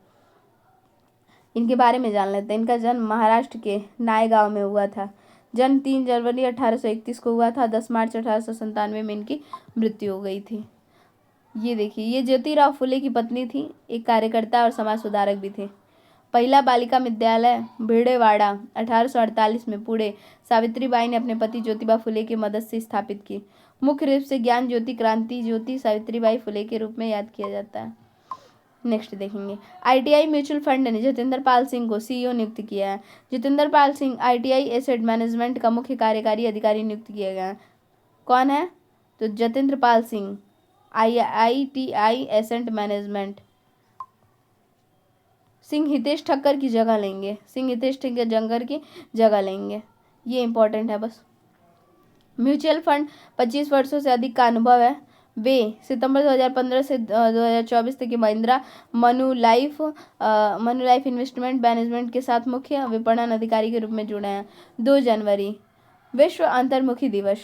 इनके बारे में जान लेते हैं। इनका जन्म महाराष्ट्र के नायगांव में हुआ था। जन्म 3 जनवरी 1831 को हुआ था। 10 मार्च 1897 में इनकी मृत्यु हो गई थी। ये देखिए, ये ज्योतिराव फुले की पत्नी थी, एक कार्यकर्ता और समाज सुधारक भी थे। पहला बालिका विद्यालय भिड़ेवाड़ा 1848 में पुणे सावित्रीबाई ने अपने पति ज्योतिबा फुले की मदद से स्थापित की। मुख्य रूप से ज्ञान ज्योति, क्रांति ज्योति सावित्रीबाई फुले के रूप में याद किया जाता है। नेक्स्ट देखेंगे, आईटीआई म्यूचुअल फंड ने जतिंदर पाल सिंह को सीईओ नियुक्त किया है। जतिंदर पाल सिंह आईटीआई एसेट मैनेजमेंट का मुख्य कार्यकारी अधिकारी नियुक्त किए गए हैं। कौन है? तो Jatinder Pal Singh ITI asset management. Singh Hitesh Thakkar की जगह लेंगे। सिंह हितेश ठक्कर की जगह लेंगे, ये इंपॉर्टेंट है बस। म्यूचुअल फंड 25 वर्षों से अधिक का अनुभव है। वे सितंबर 2015 से 2024 तक महिंद्रा मनुलाइफ इन्वेस्टमेंट मैनेजमेंट के साथ मुख्य विपणन अधिकारी के रूप में जुड़े हैं। 2 जनवरी विश्व अंतर्मुखी दिवस।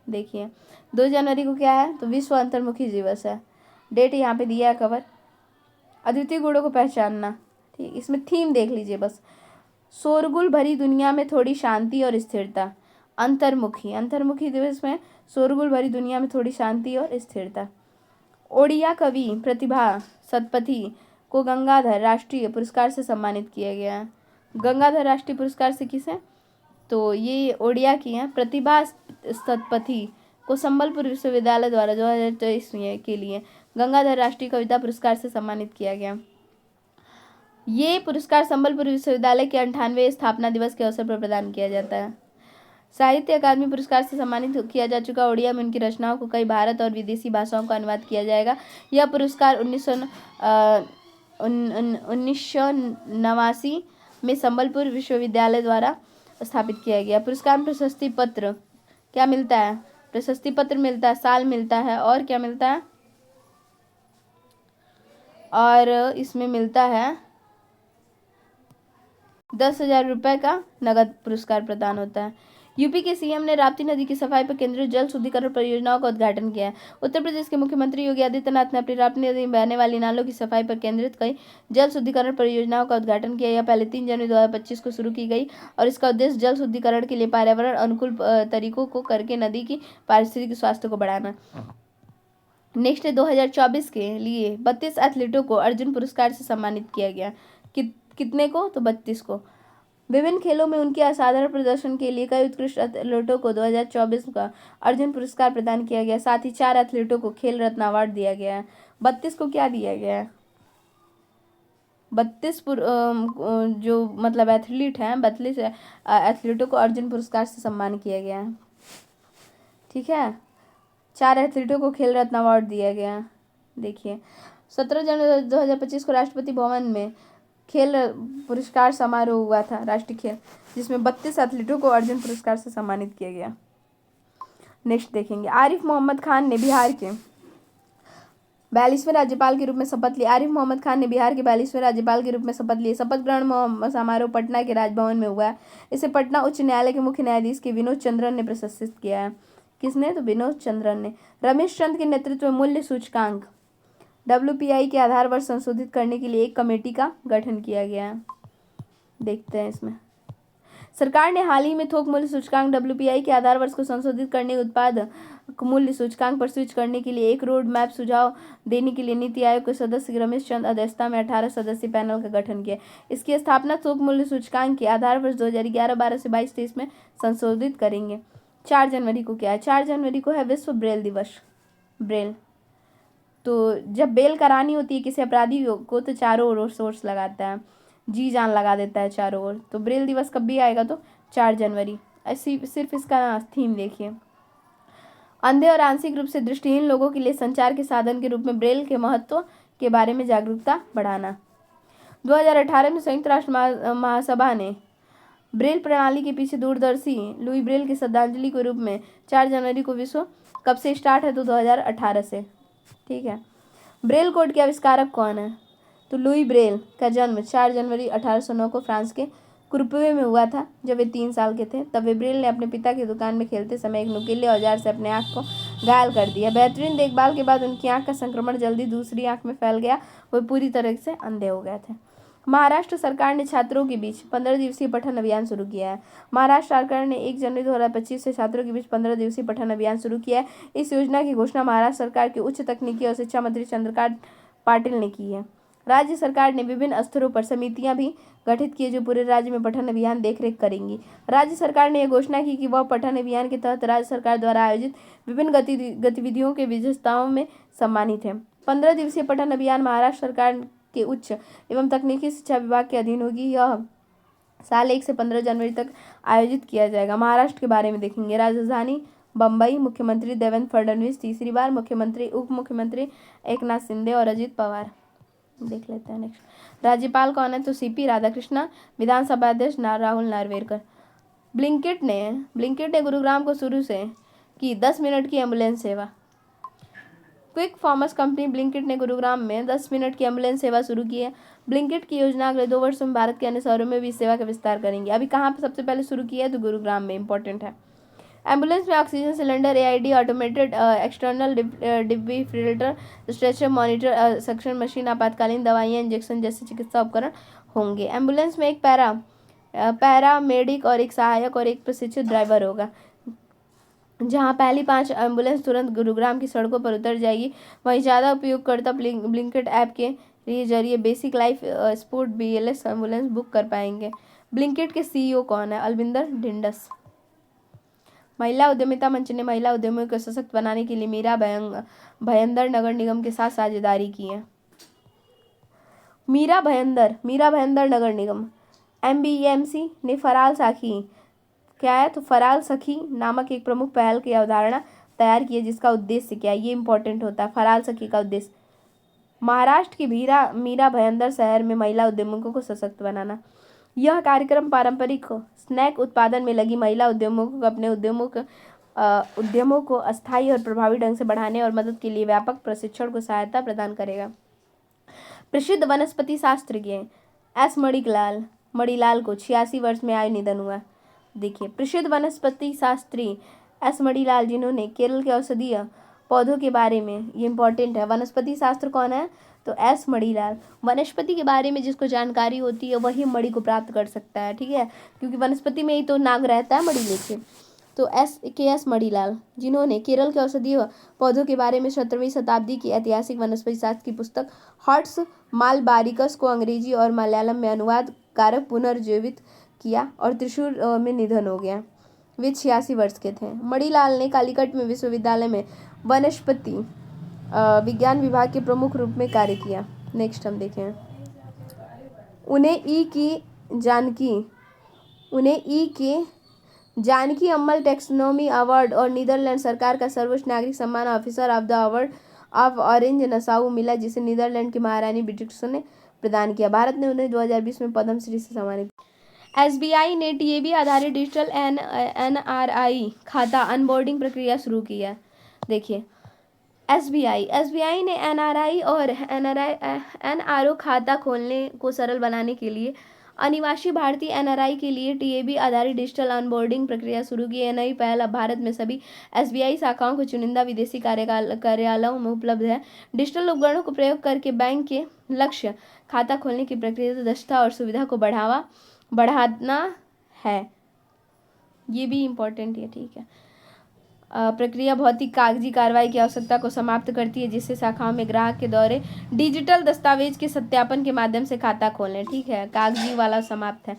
देखिए 2 जनवरी को क्या है? तो विश्व अंतर्मुखी दिवस है। डेट यहाँ पे दिया है कवर। अद्वितीय गुणों को पहचानना, ठीक, इसमें थीम देख लीजिए बस। शोरगुल भरी दुनिया में थोड़ी शांति और स्थिरता। अंतर्मुखी दिवस में शोरगुल भरी दुनिया में थोड़ी शांति और स्थिरता। ओडिया कवि प्रतिभा सतपथी को गंगाधर राष्ट्रीय पुरस्कार से सम्मानित किया गया है। गंगाधर राष्ट्रीय पुरस्कार से किसे? तो ये ओडिया की हैं प्रतिभा सतपथी को संबलपुर विश्वविद्यालय द्वारा 2023 के लिए गंगाधर राष्ट्रीय कविता पुरस्कार से सम्मानित किया गया। ये पुरस्कार संबलपुर विश्वविद्यालय के 98वें स्थापना दिवस के अवसर पर प्रदान किया जाता है। साहित्य अकादमी पुरस्कार से सम्मानित किया जा चुका ओडिया में उनकी रचनाओं को कई भारत और विदेशी भाषाओं का अनुवाद किया जाएगा। यह पुरस्कार 1989 में संबलपुर विश्वविद्यालय द्वारा स्थापित किया गया। पुरस्कार में प्रशस्ति पत्र क्या मिलता है? प्रशस्ति पत्र मिलता है, साल मिलता है, और क्या मिलता है? और इसमें मिलता है 10,000 रुपये का नगद पुरस्कार प्रदान होता है। यूपी के सीएम ने राप्ती नदी की सफाई पर केंद्रित जल शुद्धिकरण परियोजनाओं का उद्घाटन किया है। उत्तर प्रदेश के मुख्यमंत्री योगी आदित्यनाथ ने अपनी राप्ती नदी में बहने वाली नालों की सफाई पर केंद्रित कई जल शुद्धिकरण परियोजनाओं का उद्घाटन किया। यह पहले 3 जनवरी 2025 को शुरू की गई और इसका उद्देश्य जल शुद्धिकरण के लिए पर्यावरण अनुकूल तरीकों को करके नदी की पारिस्थितिक स्वास्थ्य को बढ़ाना। नेक्स्ट 2024 के लिए 32 एथलीटों को अर्जुन पुरस्कार से सम्मानित किया गया। कितने को? तो 32 को। विभिन्न खेलों में उनके असाधारण प्रदर्शन के लिए कई उत्कृष्ट एथलीटों को 2024 का अर्जुन पुरस्कार प्रदान किया गया। साथ ही 4 एथलीटों को खेल रत्न अवार्ड दिया गया है। 32 को क्या दिया गया है? 32 जो मतलब एथलीट हैं, 32 एथलीटों को अर्जुन पुरस्कार से सम्मान किया गया है। ठीक है, 4 एथलीटों को खेल रत्न अवार्ड दिया गया। देखिए 17 जनवरी 2025 को राष्ट्रपति भवन में खेल पुरस्कार समारोह हुआ था, राष्ट्रीय खेल, जिसमें 32 एथलीटों को अर्जुन पुरस्कार से सम्मानित किया गया। नेक्स्ट देखेंगे, आरिफ मोहम्मद खान ने बिहार के 42वें राज्यपाल के रूप में शपथ ली। आरिफ मोहम्मद खान ने बिहार के 42वें राज्यपाल के रूप में शपथ ली। शपथ ग्रहण समारोह पटना के राजभवन में हुआ है। इसे पटना उच्च न्यायालय के मुख्य न्यायाधीश के विनोद चंद्रन ने प्रशासित किया है। किसने? तो विनोद चंद्रन ने। रमेश चंद के नेतृत्व में मूल्य सूचकांक WPI के आधार पर संशोधित करने के लिए एक कमेटी का गठन किया गया है। देखते हैं इसमें। सरकार ने हाल ही में थोक मूल्य सूचकांक WPI के आधार वर्ष को संशोधित करने, उत्पाद मूल्य सूचकांक पर स्विच करने के लिए एक रोड मैप सुझाव देने के लिए नीति आयोग के सदस्य रमेश चंद अध्यक्षता में 18 सदस्यीय पैनल का गठन किया। इसकी स्थापना थोक मूल्य सूचकांक के आधार वर्ष 2011-12 से 22-23 में संशोधित करेंगे। 4 जनवरी को क्या है? 4 जनवरी को है विश्व ब्रेल दिवस। ब्रेल, तो जब बेल करानी होती है किसी अपराधी को तो चारों ओर सोर्स लगाता है, जी जान लगा देता है चारों ओर। तो ब्रेल दिवस कब भी आएगा? तो 4 जनवरी। ऐसी सिर्फ इसका थीम देखिए। अंधे और आंशिक रूप से दृष्टिहीन लोगों के लिए संचार के साधन के रूप में ब्रेल के महत्व के बारे में जागरूकता बढ़ाना। 2018 में संयुक्त राष्ट्र महासभा ने ब्रेल प्रणाली के पीछे दूरदर्शी लुई ब्रेल की श्रद्धांजलि के रूप में 4 जनवरी को विश्व कब से स्टार्ट है? तो 2018 से। ठीक है, ब्रेल कोड के आविष्कारक कौन है? तो लुई ब्रेल का जन्म 4 जनवरी 1809 को फ्रांस के कुर्पवे में हुआ था। जब वे 3 साल के थे तब वे ब्रेल ने अपने पिता की दुकान में खेलते समय एक नुकीले औजार से अपने आँख को घायल कर दिया। बेहतरीन देखभाल के बाद उनकी आँख का संक्रमण जल्दी दूसरी आँख में फैल गया। वे पूरी तरह से अंधे हो गए थे। महाराष्ट्र सरकार ने छात्रों के बीच 15 दिवसीय पठन अभियान शुरू किया है। महाराष्ट्र सरकार ने 1 जनवरी 2025 से छात्रों के बीच 15 दिवसीय पठन अभियान शुरू किया है। इस योजना की घोषणा महाराष्ट्र सरकार के उच्च तकनीकी और शिक्षा मंत्री चंद्रकांत पाटिल ने की है। राज्य सरकार ने विभिन्न स्तरों पर समितियां भी गठित की जो पूरे राज्य में पठन अभियान देखरेख करेंगी। राज्य सरकार ने यह घोषणा की कि वह पठन अभियान के तहत राज्य सरकार द्वारा आयोजित विभिन्न गतिविधियों के विजेताओं में सम्मानित है। 15 दिवसीय पठन अभियान महाराष्ट्र सरकार के उच्च एवं तकनीकी शिक्षा विभाग के अधीन होगी। यह साल 1 से 15 जनवरी तक आयोजित किया जाएगा। महाराष्ट्र के बारे में देखेंगे। राजधानी बम्बई, मुख्यमंत्री देवेंद्र फडणवीस तीसरी बार मुख्यमंत्री, उप मुख्यमंत्री एकनाथ शिंदे और अजित पवार। देख लेते हैं नेक्स्ट। राज्यपाल कौन है? तो सीपी राधाकृष्णन। विधानसभा अध्यक्ष राहुल नार्वेकर। ब्लिंकिट ने गुरुग्राम को शुरू से की 10 मिनट की एम्बुलेंस सेवा। क्विक कॉमर्स कंपनी ब्लिंकिट ने गुरुग्राम में 10 मिनट की एम्बुलेंस सेवा शुरू की है। ब्लिंकिट की योजना अगले 2 वर्षों में भारत के अन्य शहरों में भी इस सेवा का विस्तार करेंगे। अभी कहाँ पर सबसे पहले शुरू किया है? तो गुरुग्राम में। इंपॉर्टेंट है। एम्बुलेंस में oxygen cylinder, AED, automated external defibrillator, stretcher, monitor, suction machine, आपातकालीन दवाइयाँ, इंजेक्शन जैसे चिकित्सा उपकरण होंगे। एम्बुलेंस में एक पैरामेडिक और एक सहायक और एक प्रशिक्षित ड्राइवर होगा। जहां पहली 5 एम्बुलेंस तुरंत गुरुग्राम की सड़कों पर उतर जाएगी, वहीं ज़्यादा उपयोगकर्ता ब्लिंकिट ऐप के जरिए basic life support BLS ambulance book कर पाएंगे। ब्लिंकिट के CEO कौन है? अलविंदर ढिंडस। महिला उद्यमिता मंच ने महिला उद्यमियों को सशक्त बनाने के लिए मीरा भयंदर नगर निगम के साथ साझेदारी की है। मीरा भयंदर नगर निगम MBEMC ने फराल सखी नामक एक प्रमुख पहल की अवधारणा तैयार की है, जिसका उद्देश्य क्या है? ये इंपॉर्टेंट होता है। फराल सखी का उद्देश्य महाराष्ट्र की मीरा भयंदर शहर में महिला उद्यमियों को सशक्त बनाना। यह कार्यक्रम पारंपरिक स्नैक उत्पादन में लगी महिला उद्यमियों को अपने उद्यमों को अस्थायी और प्रभावी ढंग से बढ़ाने और मदद के लिए व्यापक प्रशिक्षण को सहायता प्रदान करेगा। प्रसिद्ध वनस्पति शास्त्रज्ञ S मणिलाल को 86 वर्ष में आयु निधन हुआ। देखिए, प्रसिद्ध वनस्पति शास्त्री S मणिलाल, जिन्होंने केरल के औषधीय पौधों के बारे में, ये इंपॉर्टेंट है। वनस्पति शास्त्र कौन है? तो S मणिलाल। वनस्पति के बारे में जिसको जानकारी होती है वही मणि को प्राप्त कर सकता है, ठीक है, क्योंकि वनस्पति में ही तो नाग रहता है मणि लेके। तो S मणिलाल, जिन्होंने केरल के औषधीय पौधों के बारे में 17वीं शताब्दी की ऐतिहासिक वनस्पति शास्त्र की पुस्तक हॉर्ट्स मालबारिकस को अंग्रेजी और मलयालम में अनुवाद कारक पुनर्जीवित किया और त्रिशूर में निधन हो गया। वे 86 वर्ष के थे। मणिलाल ने कालीकट में विश्वविद्यालय में वनस्पति विज्ञान विभाग के प्रमुख रूप में कार्य किया। नेक्स्ट हम देखें। उन्हें ई के जानकी अम्मल टैक्सोनॉमी अवार्ड और नीदरलैंड सरकार का सर्वोच्च नागरिक सम्मान officer of the award of orange Nassau मिला, जिसे नीदरलैंड की महारानी ब्रिटिश ने प्रदान किया। भारत ने उन्हें 2020 में पद्मश्री से सम्मानित। SBI ने TAB आधारित डिजिटल NRI खाता अनबोर्डिंग प्रक्रिया शुरू की है। देखिए, SBI ने NRI और NRO खाता खोलने को सरल बनाने के लिए अनिवासी भारतीय NRI के लिए TAB आधारित डिजिटल ऑनबोर्डिंग प्रक्रिया शुरू की है। नई पहल अब भारत में सभी SBI शाखाओं को चुनिंदा विदेशी कार्यालयों में उपलब्ध है। डिजिटल उपकरणों को प्रयोग करके बैंक के लक्ष्य खाता खोलने की प्रक्रिया, दक्षता और सुविधा को बढ़ाना है। ये भी इम्पोर्टेंट है, ठीक है। प्रक्रिया भौतिक कागजी कार्रवाई की आवश्यकता को समाप्त करती है, जिससे शाखाओं में ग्राहक के दौरे डिजिटल दस्तावेज के सत्यापन के माध्यम से खाता खोलें, ठीक है। कागजी वाला समाप्त है।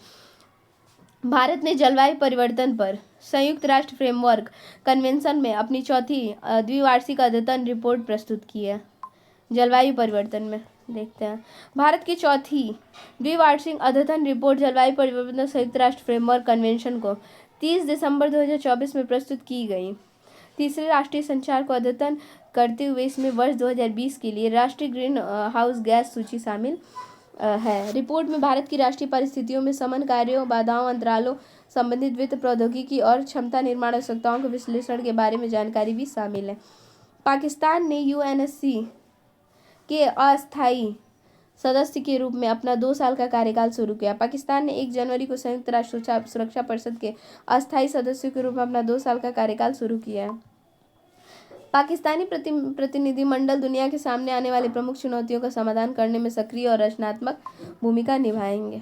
भारत ने जलवायु परिवर्तन पर संयुक्त राष्ट्र फ्रेमवर्क कन्वेंशन में अपनी चौथी द्विवार्षिक अद्यतन रिपोर्ट प्रस्तुत की है। जलवायु परिवर्तन में देखते हैं, भारत की चौथी द्विवार्षिक अद्यतन रिपोर्ट जलवायु परिवर्तन संयुक्त राष्ट्र फ्रेमवर्क कन्वेंशन को 30 दिसंबर 2024 में प्रस्तुत की गई। तीसरे राष्ट्रीय संचार को अद्यतन करते हुए इसमें वर्ष 2020 के लिए राष्ट्रीय ग्रीन हाउस गैस सूची शामिल है। रिपोर्ट में भारत की राष्ट्रीय परिस्थितियों में समन कार्यों, बाधाओं, अंतरालों, संबंधित वित्त प्रौद्योगिकी और क्षमता निर्माण आवश्यकताओं के विश्लेषण के बारे में जानकारी भी शामिल है। पाकिस्तान ने UNSC के अस्थायी सदस्य के रूप में अपना 2 साल का कार्यकाल शुरू किया। पाकिस्तान ने 1 जनवरी को संयुक्त राष्ट्र सुरक्षा परिषद के अस्थायी सदस्यों के रूप में अपना 2 साल का कार्यकाल शुरू किया है। पाकिस्तानी प्रतिनिधिमंडल दुनिया के सामने आने वाली प्रमुख चुनौतियों का समाधान करने में सक्रिय और रचनात्मक भूमिका निभाएंगे।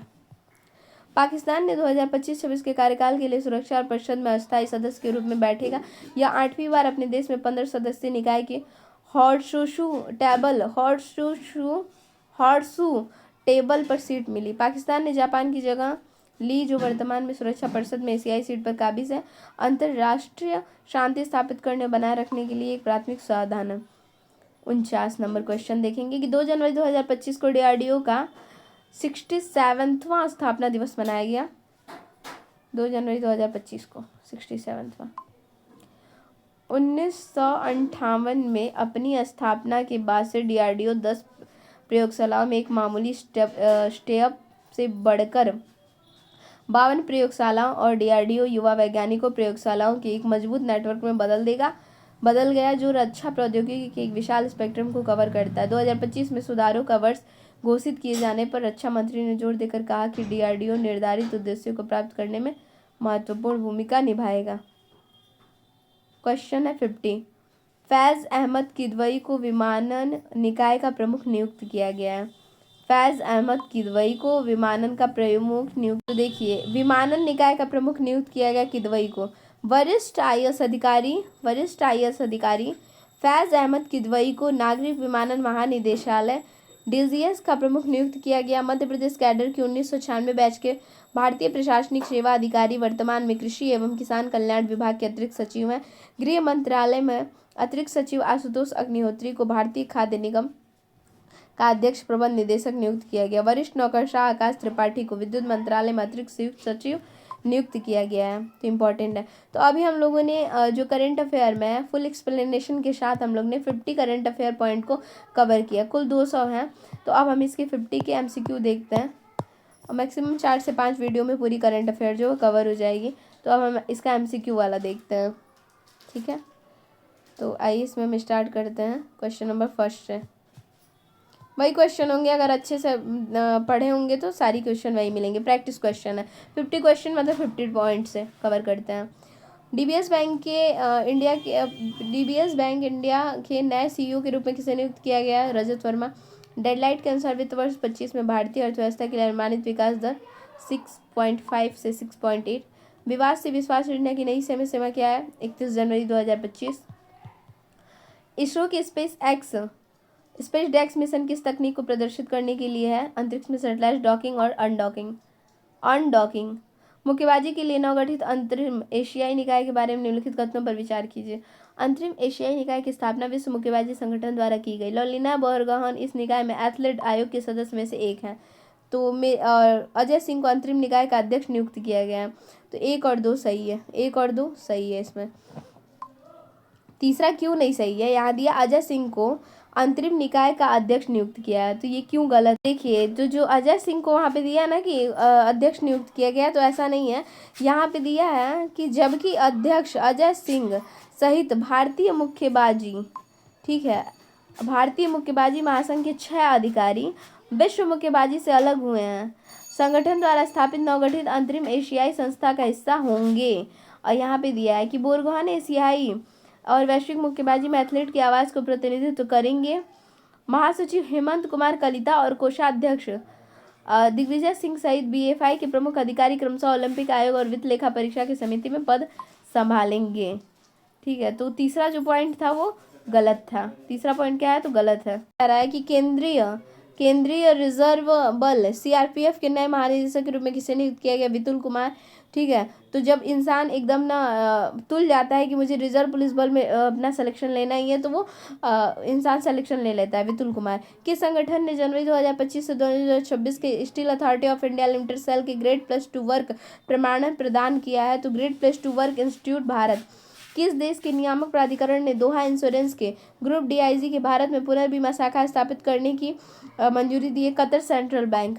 पाकिस्तान ने 2025-26 के कार्यकाल के लिए सुरक्षा परिषद में अस्थायी सदस्य के रूप में बैठेगा। यह 8वीं बार अपने देश में 15 सदस्यीय निकाय के हॉर्सशू टेबल पर सीट मिली। पाकिस्तान ने जापान की जगह ली, जो वर्तमान में सुरक्षा परिषद में एशियाई सीट पर काबिज है। अंतर्राष्ट्रीय शांति स्थापित करने बनाए रखने के लिए एक प्राथमिक साधन है। 49 नंबर क्वेश्चन देखेंगे कि 2 जनवरी 2025 को DRDO का 67वां स्थापना दिवस मनाया गया। 2 जनवरी 2025 को 67वां। 1958 में अपनी स्थापना के बाद से DRDO 10 प्रयोगशालाओं में एक मामूली स्टेप से बढ़कर 52 प्रयोगशालाओं और DRDO युवा वैज्ञानिकों प्रयोगशालाओं के एक मजबूत नेटवर्क में बदल गया, जो रक्षा प्रौद्योगिकी के एक विशाल स्पेक्ट्रम को कवर करता है। 2025 में सुधारों का वर्ष घोषित किए जाने पर रक्षा मंत्री ने जोर देकर कहा कि DRDO निर्धारित उद्देश्यों को प्राप्त करने में महत्वपूर्ण भूमिका निभाएगा। क्वेश्चन है 50। फैज़ अहमद किदवई को विमानन निकाय का प्रमुख नियुक्त किया गया है। फैज़ अहमद किदवई को विमानन का प्रमुख नियुक्त, तो देखिए विमानन निकाय का प्रमुख नियुक्त किया गया किदवई को। वरिष्ठ IAS अधिकारी फैज़ अहमद किदवई को नागरिक विमानन महानिदेशालय DGS का प्रमुख नियुक्त किया गया। मध्य प्रदेश कैडर के 1996 बैच के भारतीय प्रशासनिक सेवा अधिकारी वर्तमान में कृषि एवं किसान कल्याण विभाग के अतिरिक्त सचिव हैं। गृह मंत्रालय में अतिरिक्त सचिव आशुतोष अग्निहोत्री को भारतीय खाद्य निगम का अध्यक्ष प्रबंध निदेशक नियुक्त किया गया। वरिष्ठ नौकरशाह आकाश त्रिपाठी को विद्युत मंत्रालय में अतिरिक्त संयुक्त सचिव नियुक्त किया गया है। तो इम्पोर्टेंट है। तो अभी हम लोगों ने जो करंट अफेयर में फुल एक्सप्लेनेशन के साथ हम लोग ने 50 करंट अफेयर पॉइंट को कवर किया। कुल 200 हैं। तो अब हम इसके 50 के MCQ देखते हैं और मैक्सिमम 4 से 5 वीडियो में पूरी करंट अफेयर जो कवर हो जाएगी। तो अब हम इसका MCQ वाला देखते हैं। ठीक है, तो आइए इसमें हम स्टार्ट करते हैं। क्वेश्चन नंबर फर्स्ट है, वही क्वेश्चन होंगे, अगर अच्छे से पढ़े होंगे तो सारी क्वेश्चन वही मिलेंगे। प्रैक्टिस क्वेश्चन है। 50 क्वेश्चन मतलब 50 पॉइंट से कवर करते हैं। DBS बैंक इंडिया के नए CEO के रूप में किसे नियुक्त किया गया है? रजत वर्मा। डेडलाइट के अनुसार वित्त वर्ष 25 में भारतीय अर्थव्यवस्था के लिए अनुमानित विकास दर 6.5 से 6.8। विवाद से विश्वास योजना की नई समय सीमा क्या है? 31 जनवरी 2025। इसरो की स्पेस डेक्स मिशन किस तकनीक को प्रदर्शित करने के लिए है? अंतरिक्ष में सैटेलाइट डॉकिंग और अनडॉकिंग। मुक्केबाजी के लिए नवगठित अंतरिम एशियाई निकाय के बारे में निम्नलिखित कथनों पर विचार कीजिए। अंतरिम एशियाई निकाय की स्थापना विश्व मुक्केबाजी संगठन द्वारा की गई। लॉलिना बोरगोहान इस निकाय में एथलेट आयोग के सदस्य में से एक हैं। तो अजय सिंह को अंतरिम निकाय का अध्यक्ष नियुक्त किया गया है। तो 1 और 2 सही है, 1 और 2 सही है। इसमें तीसरा क्यों नहीं सही है? यहाँ दिया अजय सिंह को अंतरिम निकाय का अध्यक्ष नियुक्त किया है, तो ये क्यों गलत? देखिए जो अजय सिंह को वहाँ पे दिया ना कि अध्यक्ष नियुक्त किया गया, तो ऐसा नहीं है। यहाँ पे दिया है कि जबकि अध्यक्ष अजय सिंह सहित भारतीय मुक्केबाजी, ठीक है, भारतीय मुक्केबाजी महासंघ के 6 अधिकारी विश्व मुक्केबाजी से अलग हुए हैं, संगठन द्वारा स्थापित नवगठित अंतरिम एशियाई संस्था का हिस्सा होंगे। और यहाँ पे दिया है कि बोरगोहान एशियाई और वैश्विक मुक्केबाजी में एथलीट की आवाज़ को प्रतिनिधित्व करेंगे। महासचिव हेमंत कुमार कलिता और कोषाध्यक्ष दिग्विजय सिंह सहित BFI के प्रमुख अधिकारी क्रमशः ओलंपिक आयोग और वित्त लेखा परीक्षा की समिति में पद संभालेंगे। ठीक है, तो तीसरा जो पॉइंट था वो गलत था। तीसरा पॉइंट क्या है? तो गलत है। कह रहा है कि केंद्रीय रिजर्व बल CRPF के नए महानिदेशक के रूप में किसे नियुक्त किया गया? विपुल कुमार। ठीक है, तो जब इंसान एकदम ना तुल जाता है कि मुझे रिजर्व पुलिस बल में अपना सिलेक्शन लेना ही है, तो वो इंसान सिलेक्शन ले लेता है। विपुल कुमार। किस संगठन ने जनवरी 2025 से 2026 के Steel Authority of India Limited SAIL के ग्रेड +2 वर्क प्रमाणन प्रदान किया है? तो ग्रेड +2 वर्क इंस्टीट्यूट भारत। किस देश के नियामक प्राधिकरण ने दोहा इंश्योरेंस के ग्रुप DIG के भारत में पुनर्बीमा शाखा स्थापित करने की मंजूरी दी है? Qatar central bank.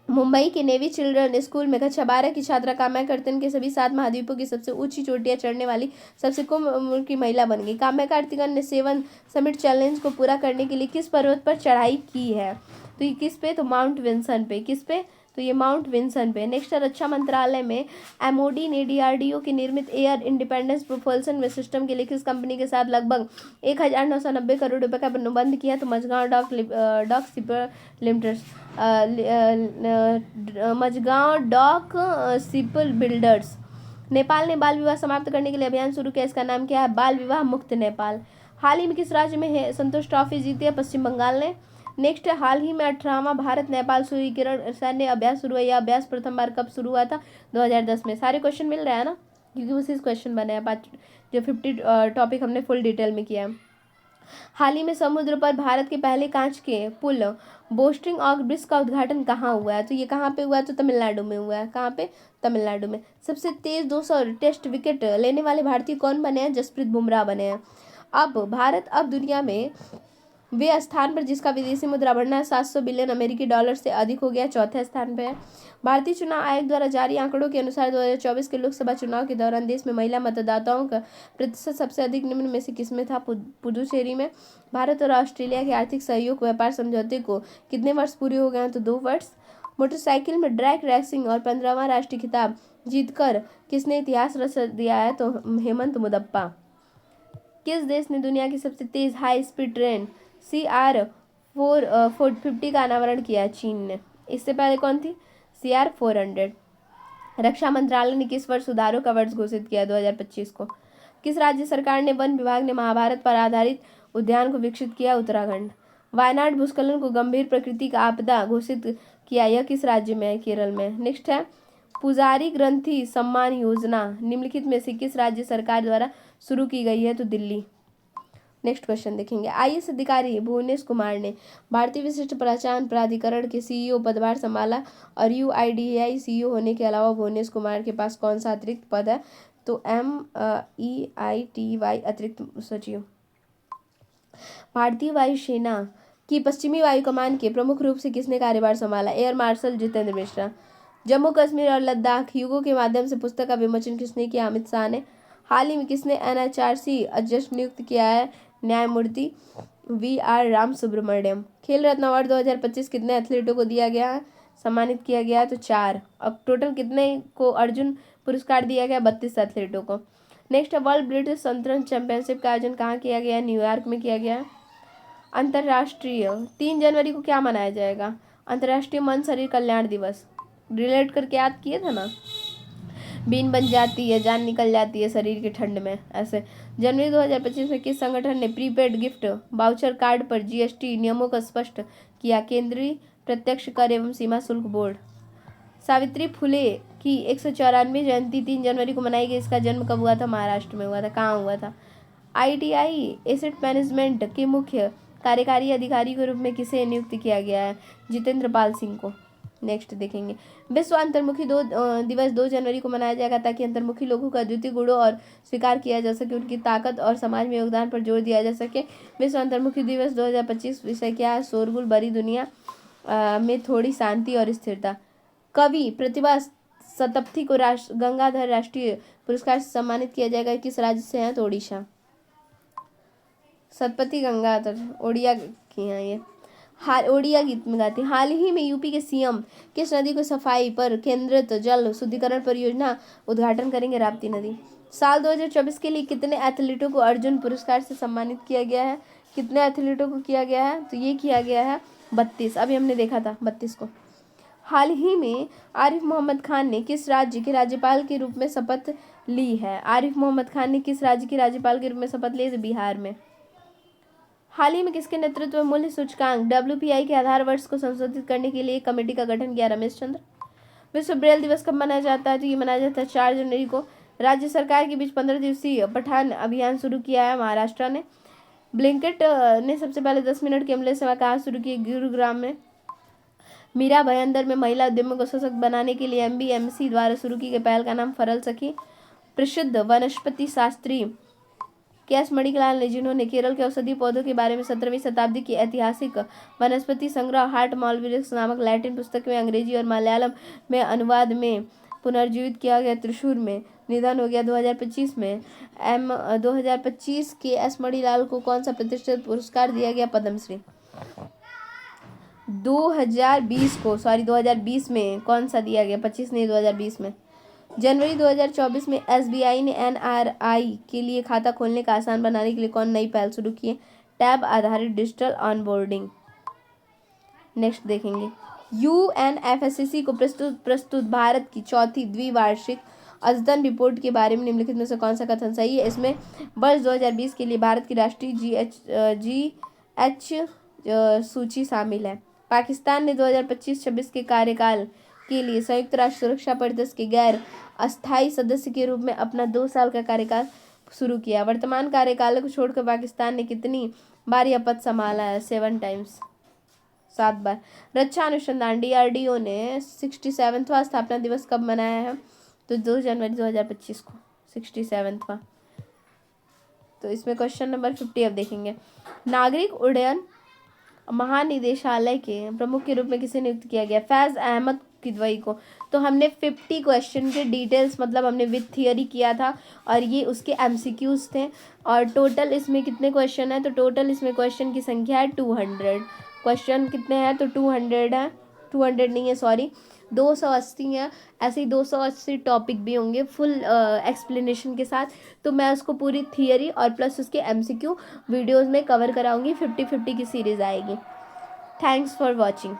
मुंबई के नेवी चिल्ड्रन स्कूल में कक्षा 12 की छात्रा काम्या कार्तिकेयन के सभी 7 महाद्वीपों की सबसे ऊंची चोटियां चढ़ने वाली सबसे कम उम्र की महिला बन गई। काम्या कार्तिकेयन ने 7 समिट चैलेंज को पूरा करने के लिए किस पर्वत पर चढ़ाई की है? तो ये किस पे? तो माउंट विंसन पे। किस पे? तो ये माउंट विंसन पे। नेक्स्ट है रक्षा मंत्रालय में एमओडी ने डीआरडीओ की निर्मित एयर इंडिपेंडेंस प्रोपल्सन में सिस्टम के लिए किस कंपनी के साथ लगभग 1990 करोड़ रुपए का अनुबंध किया? तो Mazagon dock shipper limited, Mazagon dock ship builders. Nepal ने बाल विवाह समाप्त करने के लिए अभियान शुरू किया, इसका नाम क्या है? बाल विवाह मुक्त नेपाल। हाल ही में किस राज्य में है संतोष ट्रॉफी जीती है? पश्चिम बंगाल ने। नेक्स्ट है हाल ही में 18वां भारत नेपाल सूर्यकिरण सैन्य अभ्यास शुरू हुआ। यह अभ्यास प्रथम बार कब शुरू हुआ था? 2010 में। सारे क्वेश्चन मिल रहे हैं ना, क्योंकि उसी क्वेश्चन बने हैं 5 जो 50 टॉपिक हमने फुल डिटेल में किया है। हाल ही में समुद्र पर भारत के पहले कांच के पुल बोस्टिंग ऑफ ब्रिज का उद्घाटन कहाँ हुआ है? तो ये कहाँ पे हुआ है? तो तमिलनाडु में हुआ है। कहाँ पे? तमिलनाडु में। सबसे तेज 200 टेस्ट विकेट लेने वाले भारतीय कौन बने हैं? जसप्रीत बुमराह बने हैं। अब भारत अब दुनिया में वे स्थान पर जिसका विदेशी मुद्रा बढ़ना 700 बिलियन अमेरिकी डॉलर से अधिक हो गया, चौथे स्थान पर है। भारतीय चुनाव आयोग द्वारा जारी आंकड़ों के अनुसार 2024 के लोकसभा चुनाव के दौरान देश में महिला मतदाताओं का प्रतिशत सबसे अधिक निम्न में से किसमें था? पुडुचेरी में। भारत और ऑस्ट्रेलिया के आर्थिक सहयोग व्यापार समझौते को कितने वर्ष पूरे हो गए हैं? तो 2 वर्ष। मोटरसाइकिल में ड्रैग रेसिंग और 15वां राष्ट्रीय खिताब जीतकर किसने इतिहास रच दिया है? तो हेमंत मुदप्पा। किस देश ने दुनिया की सबसे तेज हाई स्पीड ट्रेन CR450 का अनावरण किया? चीन ने। इससे पहले कौन थी? CR400। रक्षा मंत्रालय ने किस वर्ष सुधारों का वर्ष घोषित किया? 2025 को। किस राज्य सरकार ने वन विभाग ने महाभारत पर आधारित उद्यान को विकसित किया? उत्तराखंड। वायनाड भूस्खलन को गंभीर प्रकृति का आपदा घोषित किया, यह किस राज्य में है? केरल में। नेक्स्ट है पुजारी ग्रंथि सम्मान योजना निम्नलिखित में से किस राज्य सरकार द्वारा शुरू की गई है? तो दिल्ली। नेक्स्ट क्वेश्चन देखेंगे। आईएएस अधिकारी भुवनेश कुमार ने भारतीय विशिष्ट पहचान प्राधिकरण के सीईओ पदभार संभाला और यूआईडीएआई सीईओ होने के अलावा भुवनेश कुमार के पास कौन सा अतिरिक्त पद है? तो MEITY अतिरिक्त सचिव। भारतीय वायुसेना की पश्चिमी वायु कमान के प्रमुख रूप से किसने कार्यभार संभाला? Air marshal Jitendra Mishra. जम्मू कश्मीर और लद्दाख युगों के माध्यम से पुस्तक का विमोचन किसने किया? अमित शाह ने। हाल ही में किसने NHRC अध्यक्ष नियुक्त किया है? न्यायमूर्ति VR राम सुब्रमण्यम। खेल रत्न अवार्ड 2025 कितने एथलीटों को दिया गया है? सम्मानित किया गया है? तो 4। अब टोटल कितने को अर्जुन पुरस्कार दिया गया? 32 एथलीटों को। नेक्स्ट है वर्ल्ड ब्रिटिश शतरंज चैंपियनशिप का आयोजन कहाँ किया गया है? न्यूयॉर्क में किया गया है। अंतर्राष्ट्रीय 3 जनवरी को क्या मनाया जाएगा? अंतर्राष्ट्रीय मन शरीर कल्याण दिवस। रिलेट करके याद किए थे ना, बीन बन जाती है, जान निकल जाती है शरीर के ठंड में, ऐसे। जनवरी 2025 में किस संगठन ने प्रीपेड गिफ्ट वाउचर कार्ड पर GST नियमों को स्पष्ट किया? केंद्रीय प्रत्यक्ष कर एवं सीमा शुल्क बोर्ड। सावित्री फुले की 194वीं जयंती 3 जनवरी को मनाई गई। इसका जन्म कब हुआ था? महाराष्ट्र में हुआ था। कहाँ हुआ था? ITI एसेट मैनेजमेंट के मुख्य कार्यकारी अधिकारी के रूप में किसे नियुक्त किया गया है? जितेंद्र पाल सिंह को। नेक्स्ट देखेंगे। विश्व अंतर्मुखी दिवस 2 जनवरी को मनाया जाएगा ताकि अंतर्मुखी लोगों का अद्वितीय गुणों और स्वीकार किया जा सके, उनकी ताकत और समाज में योगदान पर जोर दिया जा सके। विश्व अंतर्मुखी दिवस 2025 विषय क्या है? शोरगुल भरी दुनिया में थोड़ी शांति और स्थिरता। कवि प्रतिभा सतपथी को गंगाधर राष्ट्रीय पुरस्कार से सम्मानित किया जाएगा। किस राज्य से हैं? तो ओडिशा। सतपथी गंगाधर ओडिया की हैं ये। ओडिया गीत में गाती। हाल ही में यूपी के CM किस नदी को सफाई पर केंद्रित जल शुद्धिकरण परियोजना उद्घाटन करेंगे? राप्ती नदी। साल 2024 के लिए कितने एथलीटों को अर्जुन पुरस्कार से सम्मानित किया गया है? कितने एथलीटों को किया गया है? तो ये किया गया है 32। अभी हमने देखा था 32 को। हाल ही में आरिफ मोहम्मद खान ने किस राज्य के राज्यपाल के रूप में शपथ ली है? आरिफ मोहम्मद खान ने किस राज्य के राज्यपाल के रूप में शपथ ली? बिहार में। हाल ही में किसके नेतृत्व में मूल्य सूचकांक WPI के आधार वर्ष को संशोधित करने के लिए एक कमेटी का गठन किया? रमेश चंद्र। विश्व ब्रेल दिवस कब मनाया जाता है? तो ये मनाया जाता है 4 जनवरी को। राज्य सरकार के बीच 15 दिवसीय पठान अभियान शुरू किया है महाराष्ट्र ने। ब्लिंकेट ने सबसे पहले 10 मिनट की एम्बुलेंस सेवा कहाँ शुरू की? गुरुग्राम में। मीरा भयंदर में महिला उद्यमियों को सशक्त बनाने के लिए MBMC द्वारा शुरू की गई पहल का नाम फरल सखी। प्रसिद्ध वनस्पति शास्त्री KS मणिलाल ने, जिन्होंने केरल के औषधीय पौधों के बारे में 17वीं शताब्दी की ऐतिहासिक वनस्पति संग्रह हार्ट मालविरक्स नामक लैटिन पुस्तक में अंग्रेजी और मलयालम में अनुवाद में पुनर्जीवित किया गया, त्रिशूर में निधन हो गया 2025 में। 2025 KS मणिलाल को कौन सा प्रतिष्ठित पुरस्कार दिया गया? पद्मश्री। 2020 को, सॉरी 2020 में कौन सा दिया गया, 25 नहीं 2020 में। जनवरी 2024 में एसबीआई ने एनआरआई के लिए खाता खोलने का आसान बनाने के लिए कौन नई पहल शुरू की है? टैब आधारित डिजिटल ऑनबोर्डिंग। नेक्स्ट देखेंगे, यूएनएफसीसी को प्रस्तुत भारत की चौथी द्विवार्षिक अद्यतन रिपोर्ट के बारे में निम्नलिखित में से कौन सा कथन सही है? इसमें वर्ष 2020 के लिए भारत की राष्ट्रीय जीएच सूची शामिल है। पाकिस्तान ने 2025-26 के कार्यकाल के लिए संयुक्त राष्ट्र सुरक्षा परिषद के गैर अस्थायी सदस्य के रूप में अपना 2 साल का कार्यकाल शुरू किया। वर्तमान कार्यकाल को छोड़कर पाकिस्तान ने कितनी बार यह पद संभाला है? 7 टाइम्स, 7 बार। रक्षा अनुसंधान डीआरडीओ ने 67वां स्थापना दिवस कब मनाया है? तो 2 जनवरी 2025 को 67वां। तो इसमें क्वेश्चन नंबर 50 अब देखेंगे, नागरिक उड्डयन महानिदेशालय के प्रमुख के रूप में किसे नियुक्त किया गया? फैज अहमद किदवई को। तो हमने 50 क्वेश्चन के डिटेल्स मतलब हमने विद थियरी किया था और ये उसके एमसीक्यूज थे। और टोटल इसमें कितने क्वेश्चन है? तो टोटल इसमें क्वेश्चन की संख्या है 200। क्वेश्चन कितने हैं? तो 200 है, 200 नहीं है सॉरी, 280 है। ऐसे ही 280 टॉपिक भी होंगे फुल एक्सप्लेनेशन के साथ। तो मैं उसको पूरी थियरी और प्लस उसके एमसीक्यू वीडियोस में कवर कराऊंगी। 50-50 की सीरीज़ आएगी। Thanks for watching.